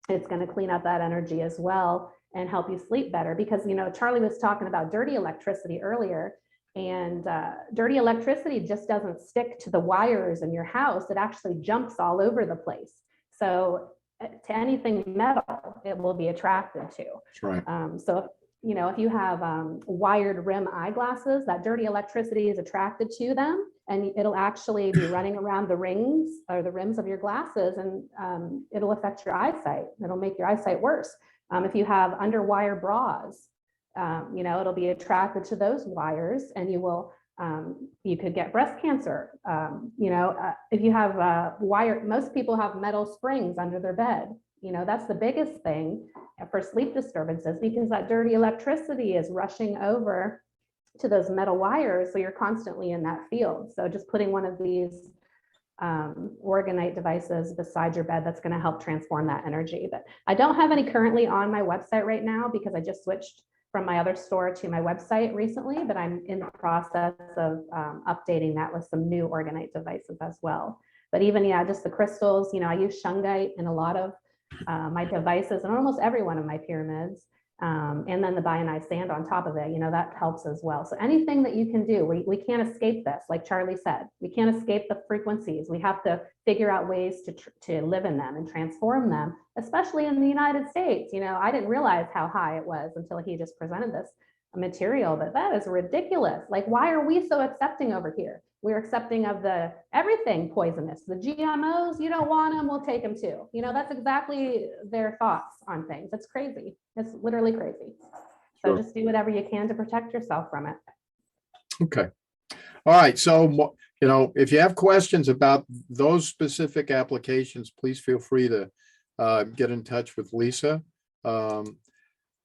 It's going to clean up that energy as well and help you sleep better, because, Charlie was talking about dirty electricity earlier, and dirty electricity just doesn't stick to the wires in your house. It actually jumps all over the place. So to anything metal, it will be attracted to. That's right. So, if you have wired rim eyeglasses, that dirty electricity is attracted to them, and it'll actually be running around the rings or the rims of your glasses, and it'll affect your eyesight. It'll make your eyesight worse. If you have underwire bras, it'll be attracted to those wires, and you could get breast cancer. If you have most people have metal springs under their bed. That's the biggest thing for sleep disturbances, because that dirty electricity is rushing over to those metal wires. So you're constantly in that field. So just putting one of these organite devices beside your bed, that's going to help transform that energy. But I don't have any currently on my website right now, because I just switched from my other store to my website recently, but I'm in the process of updating that with some new organite devices as well. But even, just the crystals, I use shungite in a lot of my devices and almost every one of my pyramids. And then the bionized sand on top of it, that helps as well. So anything that you can do, we can't escape this. Like Charlie said, we can't escape the frequencies. We have to figure out ways to live in them and transform them, especially in the United States. I didn't realize how high it was until he just presented this material, but that is ridiculous. Like, why are we so accepting over here? We're accepting of everything poisonous. The GMOs, you don't want them, we'll take them too. That's exactly their thoughts on things. It's crazy. It's literally crazy. So Sure. Just do whatever you can to protect yourself from it. Okay. All right. So, if you have questions about those specific applications, please feel free to get in touch with Lisa.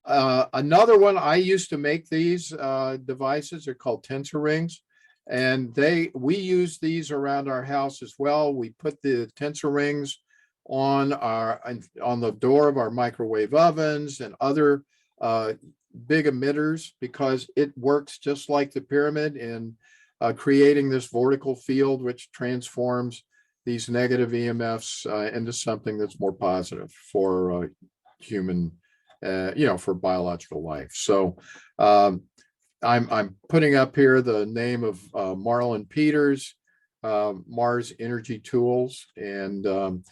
Another one, I used to make these devices. They're called Tensor Rings. And we use these around our house as well. We put the tensor rings on the door of our microwave ovens and other big emitters, because it works just like the pyramid in creating this vortical field, which transforms these negative EMFs into something that's more positive for human, for biological life. So I'm putting up here the name of Marlon Peters, Mars Energy Tools, and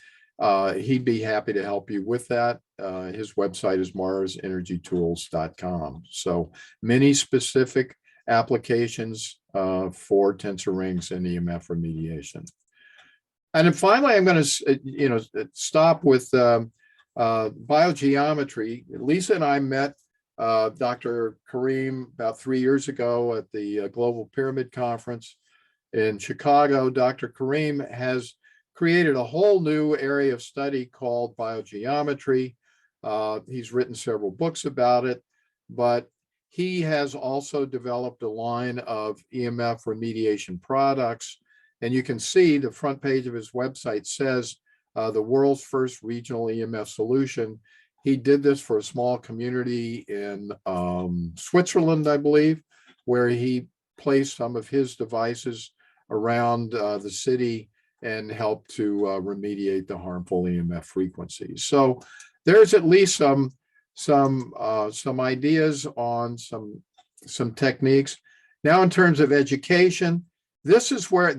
he'd be happy to help you with that. His website is marsenergytools.com. So many specific applications for tensor rings and EMF remediation. And then finally, I'm going to, stop with biogeometry. Lisa and I met Dr. Karim about 3 years ago at the Global Pyramid Conference in Chicago. Dr. Karim has created a whole new area of study called biogeometry. He's written several books about it, but he has also developed a line of EMF remediation products. And you can see the front page of his website says the world's first regional EMF solution. He did this for a small community in Switzerland, I believe, where he placed some of his devices around the city and helped to remediate the harmful EMF frequencies. So there's at least some ideas on some techniques. Now, in terms of education, this is where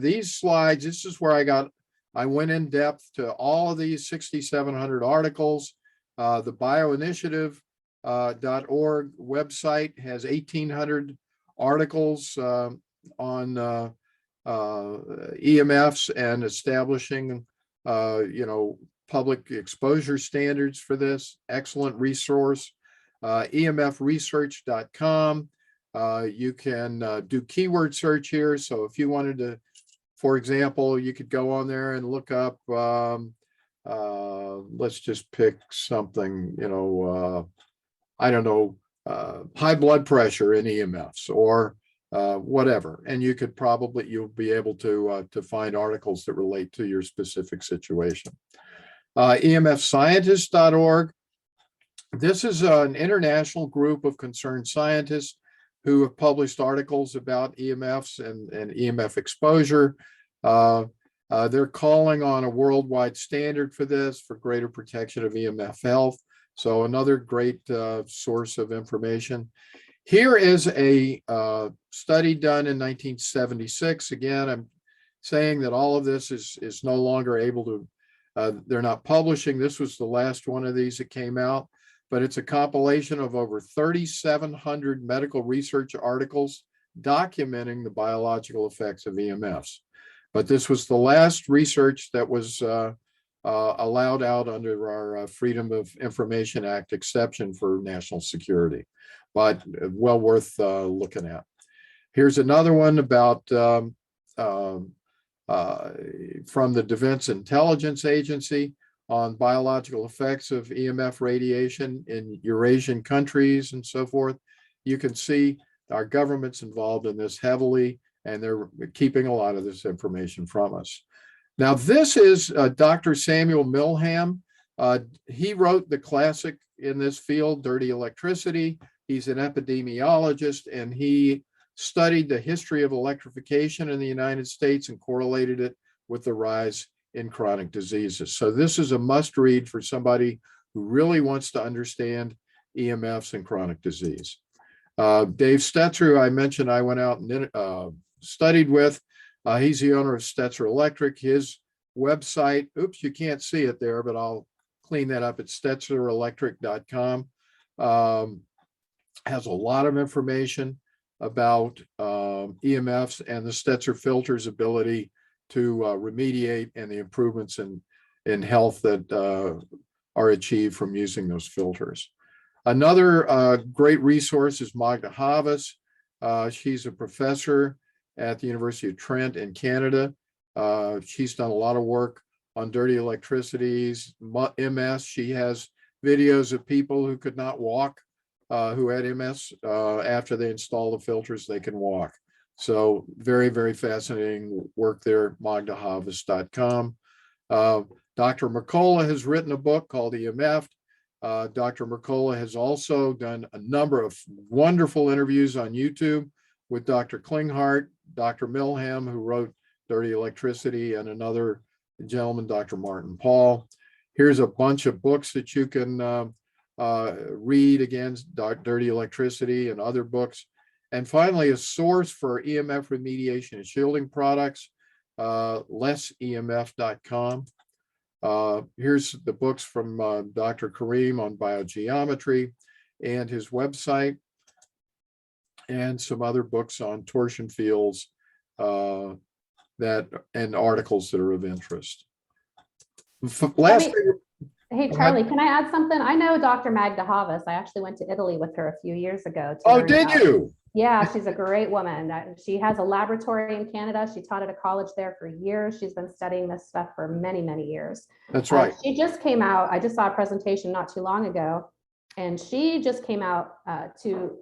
I went in depth to all of these 6,700 articles. The bioinitiative.org website has 1,800 articles on EMFs and establishing, public exposure standards for this. Excellent resource. EMFresearch.com. You can do keyword search here. So if you wanted to, for example, you could go on there and look up, let's just pick something, I don't know, high blood pressure in EMFs or whatever. And you'll be able to find articles that relate to your specific situation. EMFscientist.org. This is an international group of concerned scientists who have published articles about EMFs and EMF exposure. They're calling on a worldwide standard for this, for greater protection of EMF health. So another great source of information. Here is a study done in 1976. Again, I'm saying that all of this is no longer able to, they're not publishing. This was the last one of these that came out, but it's a compilation of over 3,700 medical research articles documenting the biological effects of EMFs. But this was the last research that was allowed out under our Freedom of Information Act exception for national security, but well worth looking at. Here's another one about from the Defense Intelligence Agency on biological effects of EMF radiation in Eurasian countries and so forth. You can see our government's involved in this heavily, and they're keeping a lot of this information from us. Now, this is Dr. Samuel Millham. He wrote the classic in this field, Dirty Electricity. He's an epidemiologist, and he studied the history of electrification in the United States and correlated it with the rise in chronic diseases. So this is a must read for somebody who really wants to understand EMFs and chronic disease. Dave Stetzer, who I mentioned I went out and studied with. He's the owner of Stetzer Electric. His website, oops, you can't see it there, but I'll clean that up. It's stetzerelectric.com. Has a lot of information about EMFs and the Stetzer filter's ability to remediate and the improvements in health that are achieved from using those filters. Another great resource is Magda Havas. She's a professor at the University of Trent in Canada. She's done a lot of work on dirty electricities, MS. She has videos of people who could not walk, who had MS. After they install the filters, they can walk. So very, very fascinating work there, magdahavas.com. Dr. Mercola has written a book called EMF. Dr. Mercola has also done a number of wonderful interviews on YouTube with Dr. Klinghardt, Dr. Millham, who wrote Dirty Electricity, and another gentleman, Dr. Martin Paul. Here's a bunch of books that you can read against Dirty Electricity and other books. And finally, a source for EMF remediation and shielding products, lessemf.com. Here's the books from Dr. Kareem on biogeometry and his website, and some other books on torsion fields and articles that are of interest. Hey, Charlie, can I add something? I know Dr. Magda Havas. I actually went to Italy with her a few years ago. Oh, did you? Yeah, she's a great woman. She has a laboratory in Canada. She taught at a college there for years. She's been studying this stuff for many, many years. That's right. She just came out. I just saw a presentation not too long ago, and she just came out to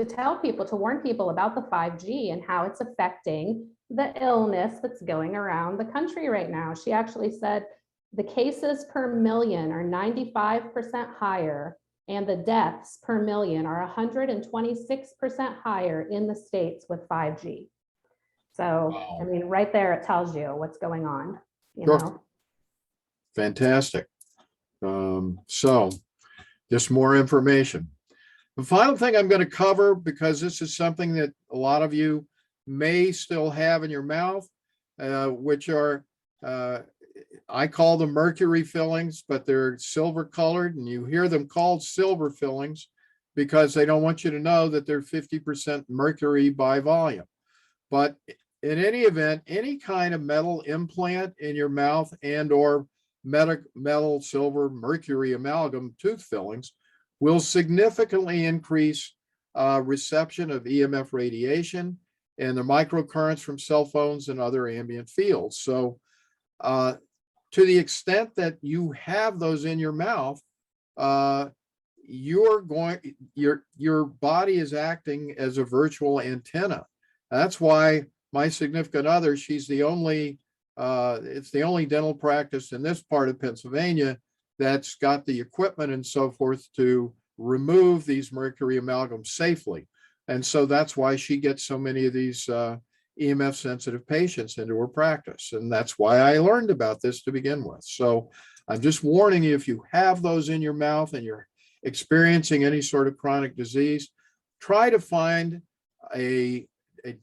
tell people, to warn people about the 5G and how it's affecting the illness that's going around the country right now. She actually said the cases per million are 95% higher, and the deaths per million are 126% higher in the States with 5G. So, Wow. I mean, right there, it tells you what's going on, you Sure. know? Fantastic. So just more information. The final thing I'm going to cover, because this is something that a lot of you may still have in your mouth, which are, I call them mercury fillings, but they're silver colored, and you hear them called silver fillings because they don't want you to know that they're 50% mercury by volume. But in any event, any kind of metal implant in your mouth and or metal, silver, mercury amalgam tooth fillings will significantly increase reception of EMF radiation and the microcurrents from cell phones and other ambient fields. So to the extent that you have those in your mouth, your body is acting as a virtual antenna. That's why my significant other, she's the only, it's the only dental practice in this part of Pennsylvania that's got the equipment and so forth to remove these mercury amalgams safely. And so that's why she gets so many of these EMF sensitive patients into her practice. And that's why I learned about this to begin with. So I'm just warning you, if you have those in your mouth and you're experiencing any sort of chronic disease, try to find a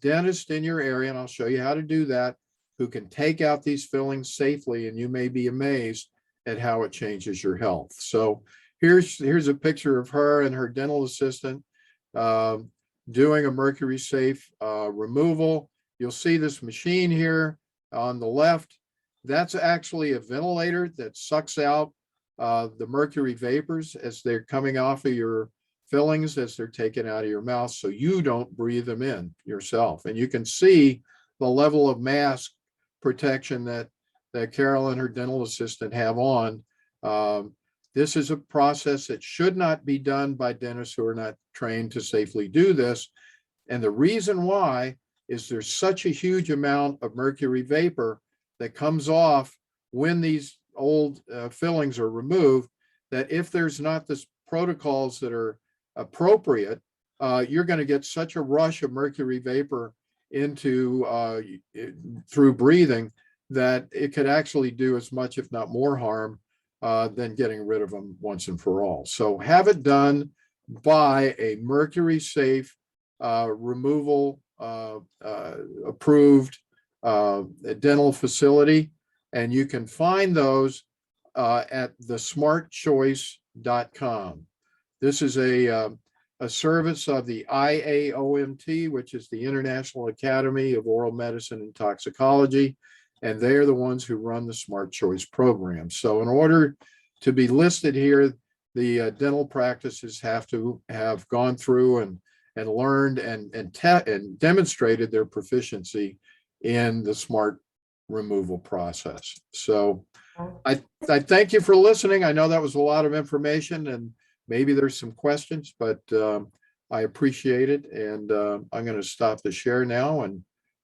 dentist in your area, and I'll show you how to do that, who can take out these fillings safely, and you may be amazed at how it changes your health. So here's a picture of her and her dental assistant doing a mercury safe removal. You'll see this machine here on the left. That's actually a ventilator that sucks out the mercury vapors as they're coming off of your fillings, as they're taken out of your mouth, so you don't breathe them in yourself. And you can see the level of mask protection that Carol and her dental assistant have on. This is a process that should not be done by dentists who are not trained to safely do this. And the reason why is there's such a huge amount of mercury vapor that comes off when these old fillings are removed, that if there's not this protocols that are appropriate, you're going to get such a rush of mercury vapor into through breathing that it could actually do as much, if not more harm than getting rid of them once and for all. So have it done by a mercury safe removal approved dental facility. And you can find those at thesmartchoice.com. This is a service of the IAOMT, which is the International Academy of Oral Medicine and Toxicology, and they are the ones who run the Smart Choice program. So in order to be listed here, the dental practices have to have gone through and learned and demonstrated their proficiency in the smart removal process. So I thank you for listening. I know that was a lot of information, and maybe there's some questions, but I appreciate it. And I'm going to stop the share now and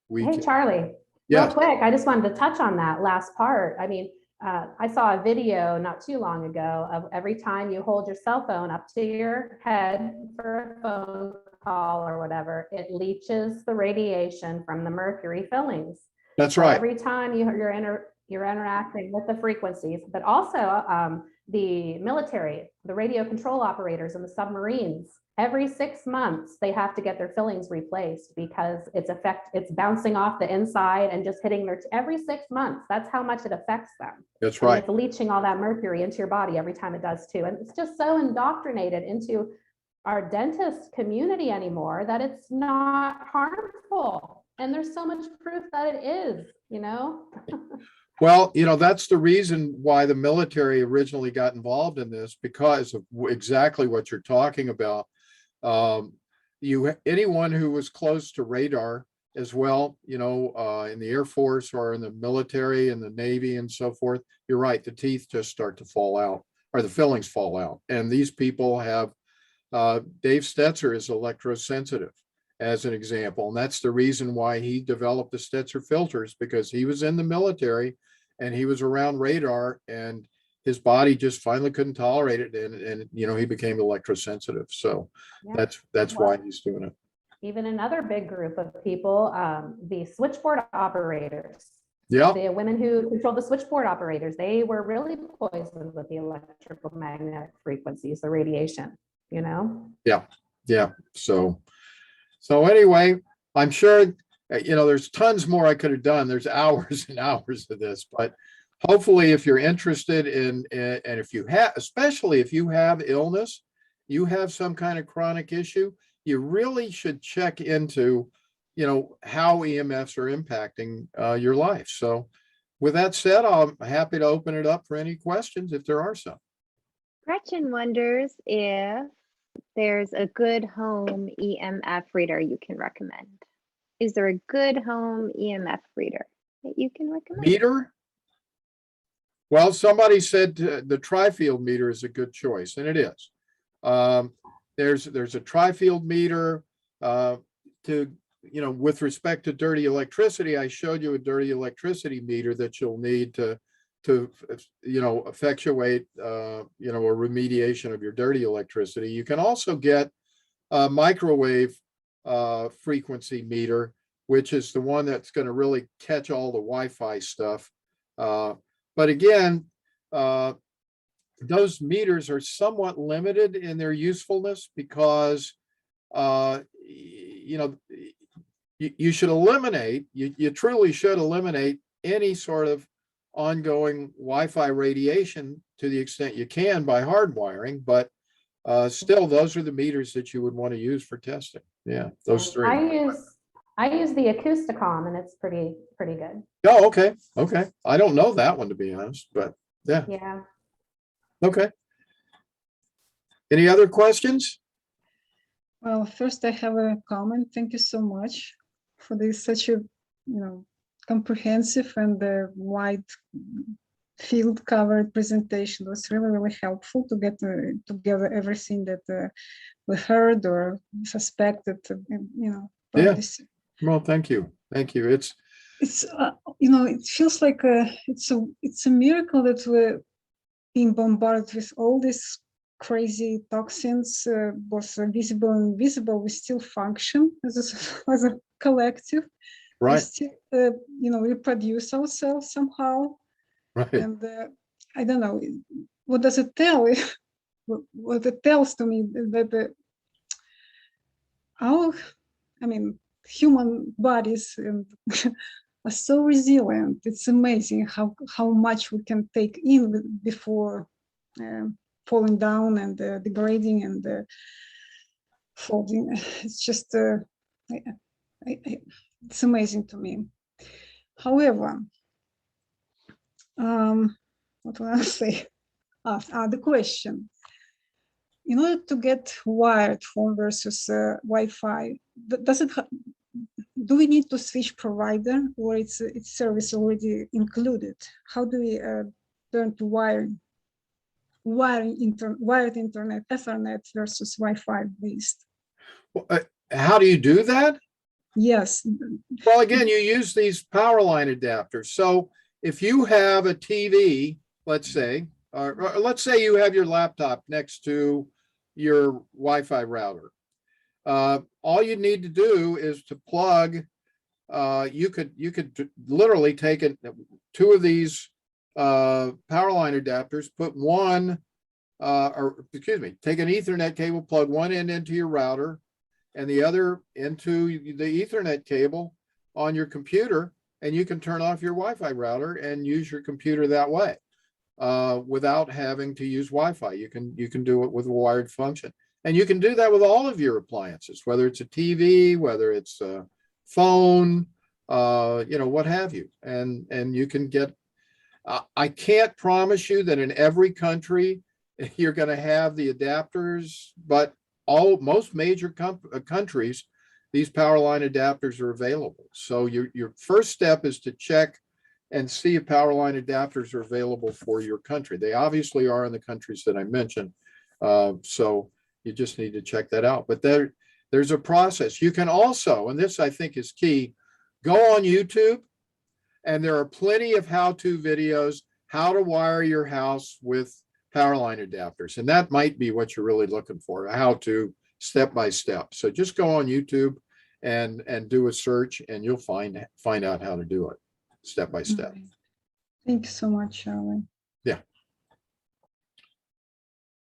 we Hey, can, Charlie, yeah, real quick, I just wanted to touch on that last part. I mean, I saw a video not too long ago of every time you hold your cell phone up to your head for a phone call or whatever, it leaches the radiation from the mercury fillings. that's So right. every time you're interacting with the frequencies, but also the military, the radio control operators and the submarines, every 6 months they have to get their fillings replaced because it's bouncing off the inside and just hitting their every 6 months. That's how much it affects them. That's And right. it's leaching all that mercury into your body every time it does too. And it's just so indoctrinated into our dentist community anymore that it's not harmful. And there's so much proof that it is, you know? Well, that's the reason why the military originally got involved in this, because of exactly what you're talking about. Anyone who was close to radar as well, in the Air Force or in the military and the Navy and so forth, you're right, the teeth just start to fall out or the fillings fall out. And these people have, Dave Stetzer is electrosensitive as an example. And that's the reason why he developed the Stetzer filters, because he was in the military and he was around radar and his body just finally couldn't tolerate it. And he became electrosensitive. So Yeah. that's why he's doing it. Even another big group of people, the switchboard operators. Yeah. The women who control the switchboard operators, they were really poisoned with the electrical magnetic frequencies, the radiation, Yeah. Yeah. So anyway, I'm sure, there's tons more I could have done. There's hours and hours of this, but hopefully if you're interested and if you have, especially if you have illness, you have some kind of chronic issue, you really should check into, how EMFs are impacting your life. So with that said, I'm happy to open it up for any questions if there are some. Gretchen wonders if there's a good home EMF reader you can recommend. Is there a good home EMF reader that you can recommend? Meter? Well, somebody said the tri-field meter is a good choice, and it is. There's a tri-field meter with respect to dirty electricity. I showed you a dirty electricity meter that you'll need to effectuate a remediation of your dirty electricity. You can also get a microwave frequency meter, which is the one that's going to really catch all the Wi-Fi stuff. But again, those meters are somewhat limited in their usefulness because you should eliminate, you truly should eliminate any sort of ongoing Wi-Fi radiation to the extent you can by hardwiring, but still those are the meters that you would want to use for testing. Yeah, those three. I use the Acousticom and it's pretty good. Oh, okay. I don't know that one, to be honest, but yeah. Yeah. Okay. Any other questions? Well, first I have a comment. Thank you so much for this such a comprehensive and wide field covered presentation. It was really helpful to get together everything that we heard or suspected. Yeah. This. Well, thank you. It's it feels like it's a miracle that we're being bombarded with all these crazy toxins, both visible and invisible. We still function as a collective. right. We still, reproduce ourselves somehow. Right. And I don't know, what does it tell? What it tells to me that human bodies are so resilient. It's amazing how much we can take in before falling down and degrading and folding. It's just it's amazing to me. However, what will I say? The question. In order to get wired phone versus Wi-Fi, do we need to switch provider, or its service already included? How do we turn to wired internet, Ethernet versus Wi-Fi based? How do you do that? Yes. Well, again, you use these power line adapters. So if you have a TV, let's say, or let's say you have your laptop next to your Wi-Fi router. All you need to do is to plug. You could literally take two of these power line adapters, put one, or excuse me, take an Ethernet cable, plug one end into your router, and the other into the Ethernet cable on your computer, and you can turn off your Wi-Fi router and use your computer that way without having to use Wi-Fi. You can do it with a wired function, and you can do that with all of your appliances, whether it's a TV, whether it's a phone, what have you, and you can get. I can't promise you that in every country you're going to have the adapters, but most major countries, these power line adapters are available. So your first step is to check and see if power line adapters are available for your country. They obviously are in the countries that I mentioned. So you just need to check that out. But there's a process. You can also, and this I think is key, go on YouTube, and there are plenty of how-to videos, how to wire your house with power line adapters. And that might be what you're really looking for, how to step by step. So just go on YouTube and do a search, and you'll find out how to do it step by step. Thank you so much, Charlie. Yeah.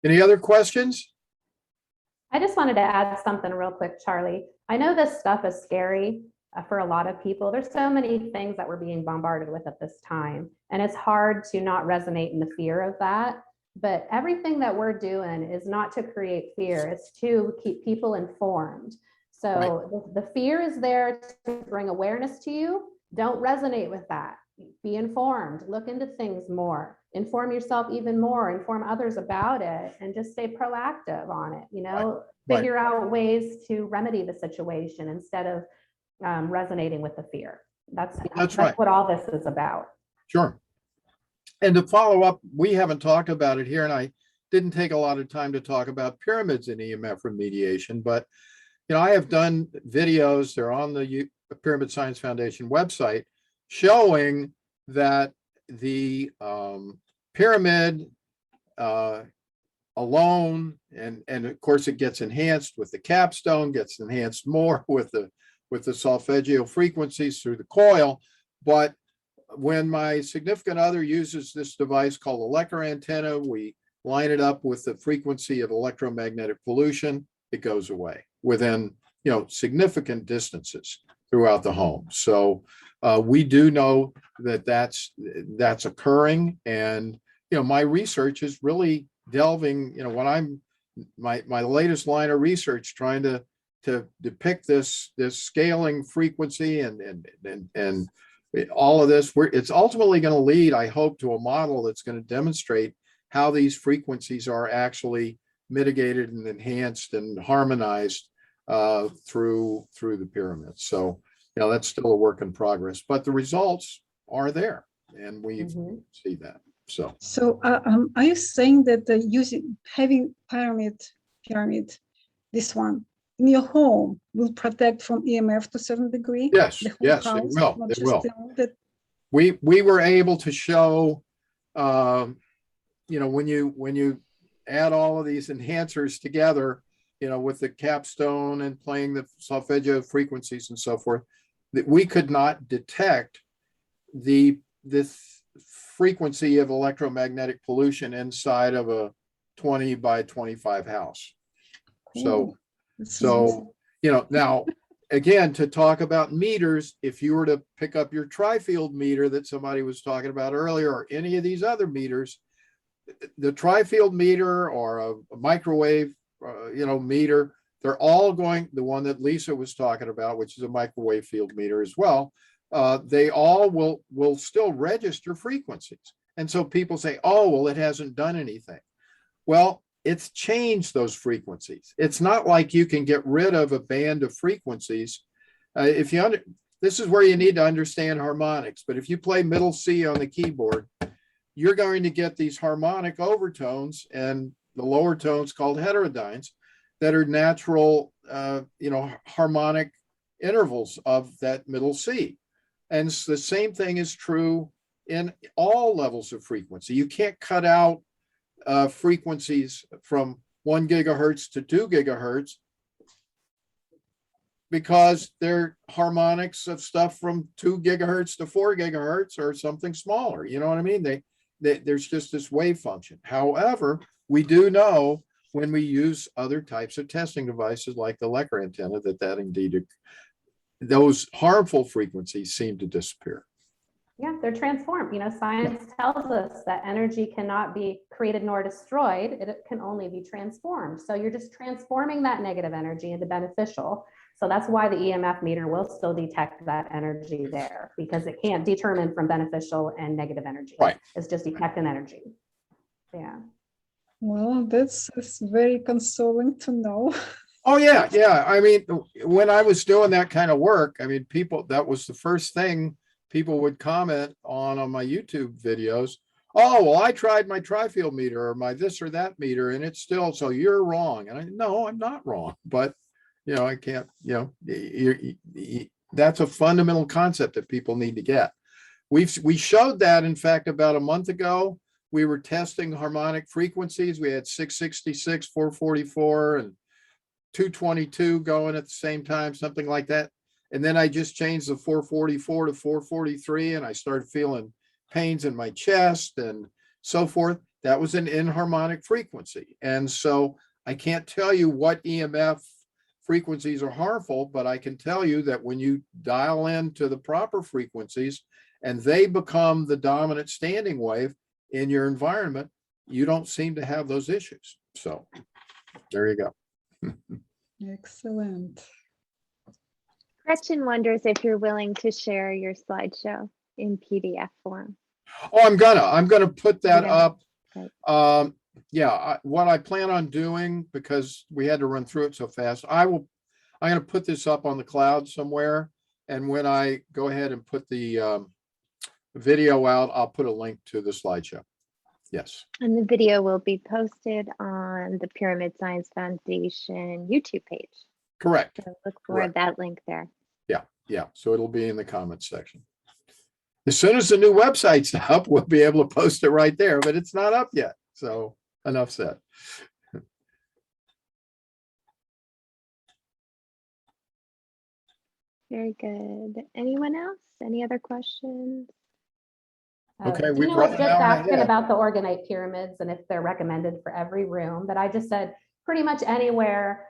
Any other questions? I just wanted to add something real quick, Charlie. I know this stuff is scary for a lot of people. There's so many things that we're being bombarded with at this time, and it's hard to not resonate in the fear of that. But everything that we're doing is not to create fear, it's to keep people informed. So the fear is there to bring awareness to you. Don't resonate with that. Be informed, look into things more, inform yourself even more, inform others about it, and just stay proactive on it, figure out ways to remedy the situation instead of resonating with the fear. That's right. What all this is about. Sure. And to follow up, we haven't talked about it here, and I didn't take a lot of time to talk about pyramids in EMF remediation, but I have done videos, they're on the Pyramid Science Foundation website, showing that the pyramid alone, and of course it gets enhanced with the capstone, gets enhanced more with the solfeggio frequencies through the coil. But when my significant other uses this device called electro antenna, we line it up with the frequency of electromagnetic pollution, it goes away within significant distances throughout the home. So we do know that that's occurring, and my research is really delving. When I'm my latest line of research trying to depict this scaling frequency and all of this, it's ultimately going to lead, I hope, to a model that's going to demonstrate how these frequencies are actually mitigated and enhanced and harmonized through the pyramids. So that's still a work in progress, but the results are there, and we see that. So are you saying that having pyramid, this one in your home will protect from EMF to a certain degree? Yes, it will. It will. We were able to show, when you add all of these enhancers together, with the capstone and playing the solfeggio frequencies and so forth, that we could not detect this frequency of electromagnetic pollution inside of a 20 by 25 house. Cool. So now again, to talk about meters, if you were to pick up your tri-field meter that somebody was talking about earlier, or any of these other meters, the tri-field meter or a microwave meter, they're all going, the one that Lisa was talking about, which is a microwave field meter as well, they all will still register frequencies. And so people say, oh, well, it hasn't done anything. Well, it's changed those frequencies. It's not like you can get rid of a band of frequencies. This is where you need to understand harmonics, but if you play middle C on the keyboard, you're going to get these harmonic overtones and the lower tones called heterodynes that are natural harmonic intervals of that middle C. And the same thing is true in all levels of frequency. You can't cut out frequencies from 1 gigahertz to 2 gigahertz because they're harmonics of stuff from 2 gigahertz to 4 gigahertz or something smaller. You know what I mean? There's just this wave function. However, we do know when we use other types of testing devices like the Lecker antenna that indeed those harmful frequencies seem to disappear. Yeah, they're transformed. Science tells us that energy cannot be created nor destroyed. It can only be transformed. So you're just transforming that negative energy into beneficial. So that's why the EMF meter will still detect that energy there, because it can't determine from beneficial and negative energy. Right. It's just detecting energy. Yeah. Well, that's very consoling to know. Oh yeah, yeah. I mean, when I was doing that kind of work, I mean, that was the first thing people would comment on my YouTube videos. Oh, well, I tried my tri-field meter or my this or that meter, and it's still, so you're wrong. And no, I'm not wrong, but I can't, that's a fundamental concept that people need to get. We showed that, in fact, about a month ago. We were testing harmonic frequencies. We had 666, 444, and 222 going at the same time, something like that. And then I just changed the 444 to 443, and I started feeling pains in my chest and so forth. That was an inharmonic frequency. And so I can't tell you what EMF frequencies are harmful, but I can tell you that when you dial into the proper frequencies and they become the dominant standing wave in your environment, you don't seem to have those issues. So there you go. Excellent. Gretchen wonders if you're willing to share your slideshow in PDF form. Oh, I'm gonna put that Okay. up. Great. Yeah, what I plan on doing, because we had to run through it so fast, I'm gonna put this up on the cloud somewhere. And when I go ahead and put the video out, I'll put a link to the slideshow. Yes. And the video will be posted on the Pyramid Science Foundation YouTube page. Correct. So look for Correct. that link there. Yeah. So it'll be in the comments section. As soon as the new website's up, we'll be able to post it right there, but it's not up yet. So enough said. Very good. Anyone else? Any other questions? Okay, we've Dina run was an just hour and a asking half. about the orgonite pyramids and if they're recommended for every room, but I just said pretty much anywhere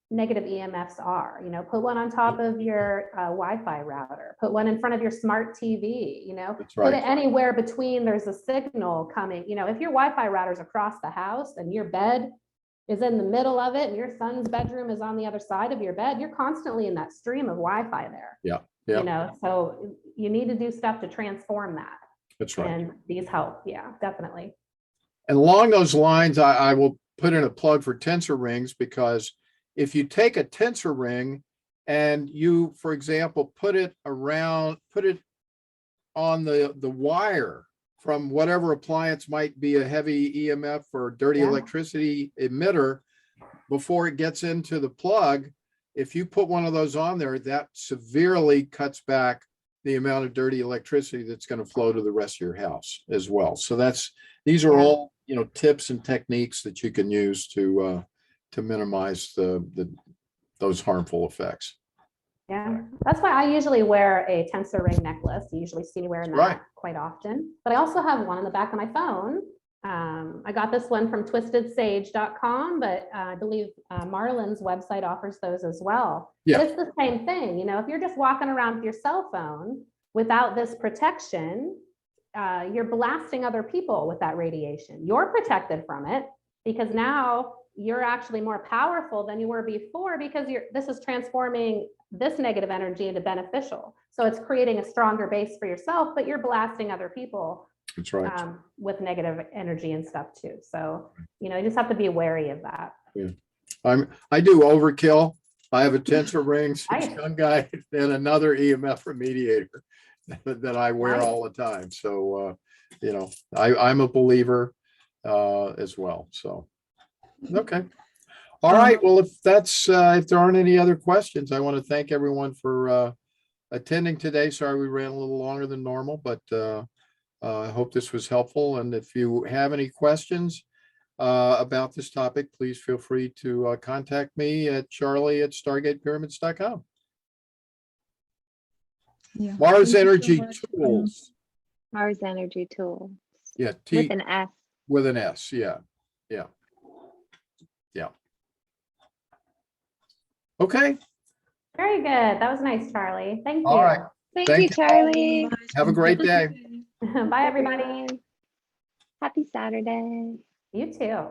negative EMFs are, put one on top of your Wi-Fi router, put one in front of your smart TV, That's put it right. anywhere between there's a signal coming, if your Wi-Fi router's across the house and your bed is in the middle of it and your son's bedroom is on the other side of your bed, you're constantly in that stream of Wi-Fi there. Yeah. So you need to do stuff to transform that. That's right. And these help. Yeah, definitely. And along those lines, I will put in a plug for Tensor Rings, because if you take a tensor ring and you, for example, put it on the wire from whatever appliance might be a heavy EMF or dirty electricity emitter before it gets into the plug, if you put one of those on there, that severely cuts back the amount of dirty electricity that's going to flow to the rest of your house as well. So these are all, tips and techniques that you can use to minimize those harmful effects. Yeah, that's why I usually wear a tensor ring necklace. You usually see me wearing that Right. quite often. But I also have one on the back of my phone. I got this one from twistedsage.com, but I believe Marlin's website offers those as well. Yeah. But it's the same thing. If you're just walking around with your cell phone without this protection, you're blasting other people with that radiation. You're protected from it because now you're actually more powerful than you were before, because this is transforming this negative energy into beneficial. So it's creating a stronger base for yourself, but you're blasting other people. That's right. With negative energy and stuff too. So, you just have to be wary of that. Yeah. I do overkill. I have a tensor ring, Nice. young guy, and another EMF remediator that I wear Nice. all the time. So, I'm a believer as well. So, okay. All right. Well, if there aren't any other questions, I want to thank everyone for attending today. Sorry we ran a little longer than normal, but I hope this was helpful. And if you have any questions about this topic, please feel free to contact me at charlie@stargatepyramids.com. Yeah. Mars Thank you so Energy much. Tools. Mars Energy Tool Yeah, with an S. with an S. Yeah. Yeah. Yeah. Okay. Very good. That was nice, Charlie. Thank All you. right. Thank Thank you, you. Charlie. Have a great day. Bye, everybody. Everyone. Happy Saturday. You too.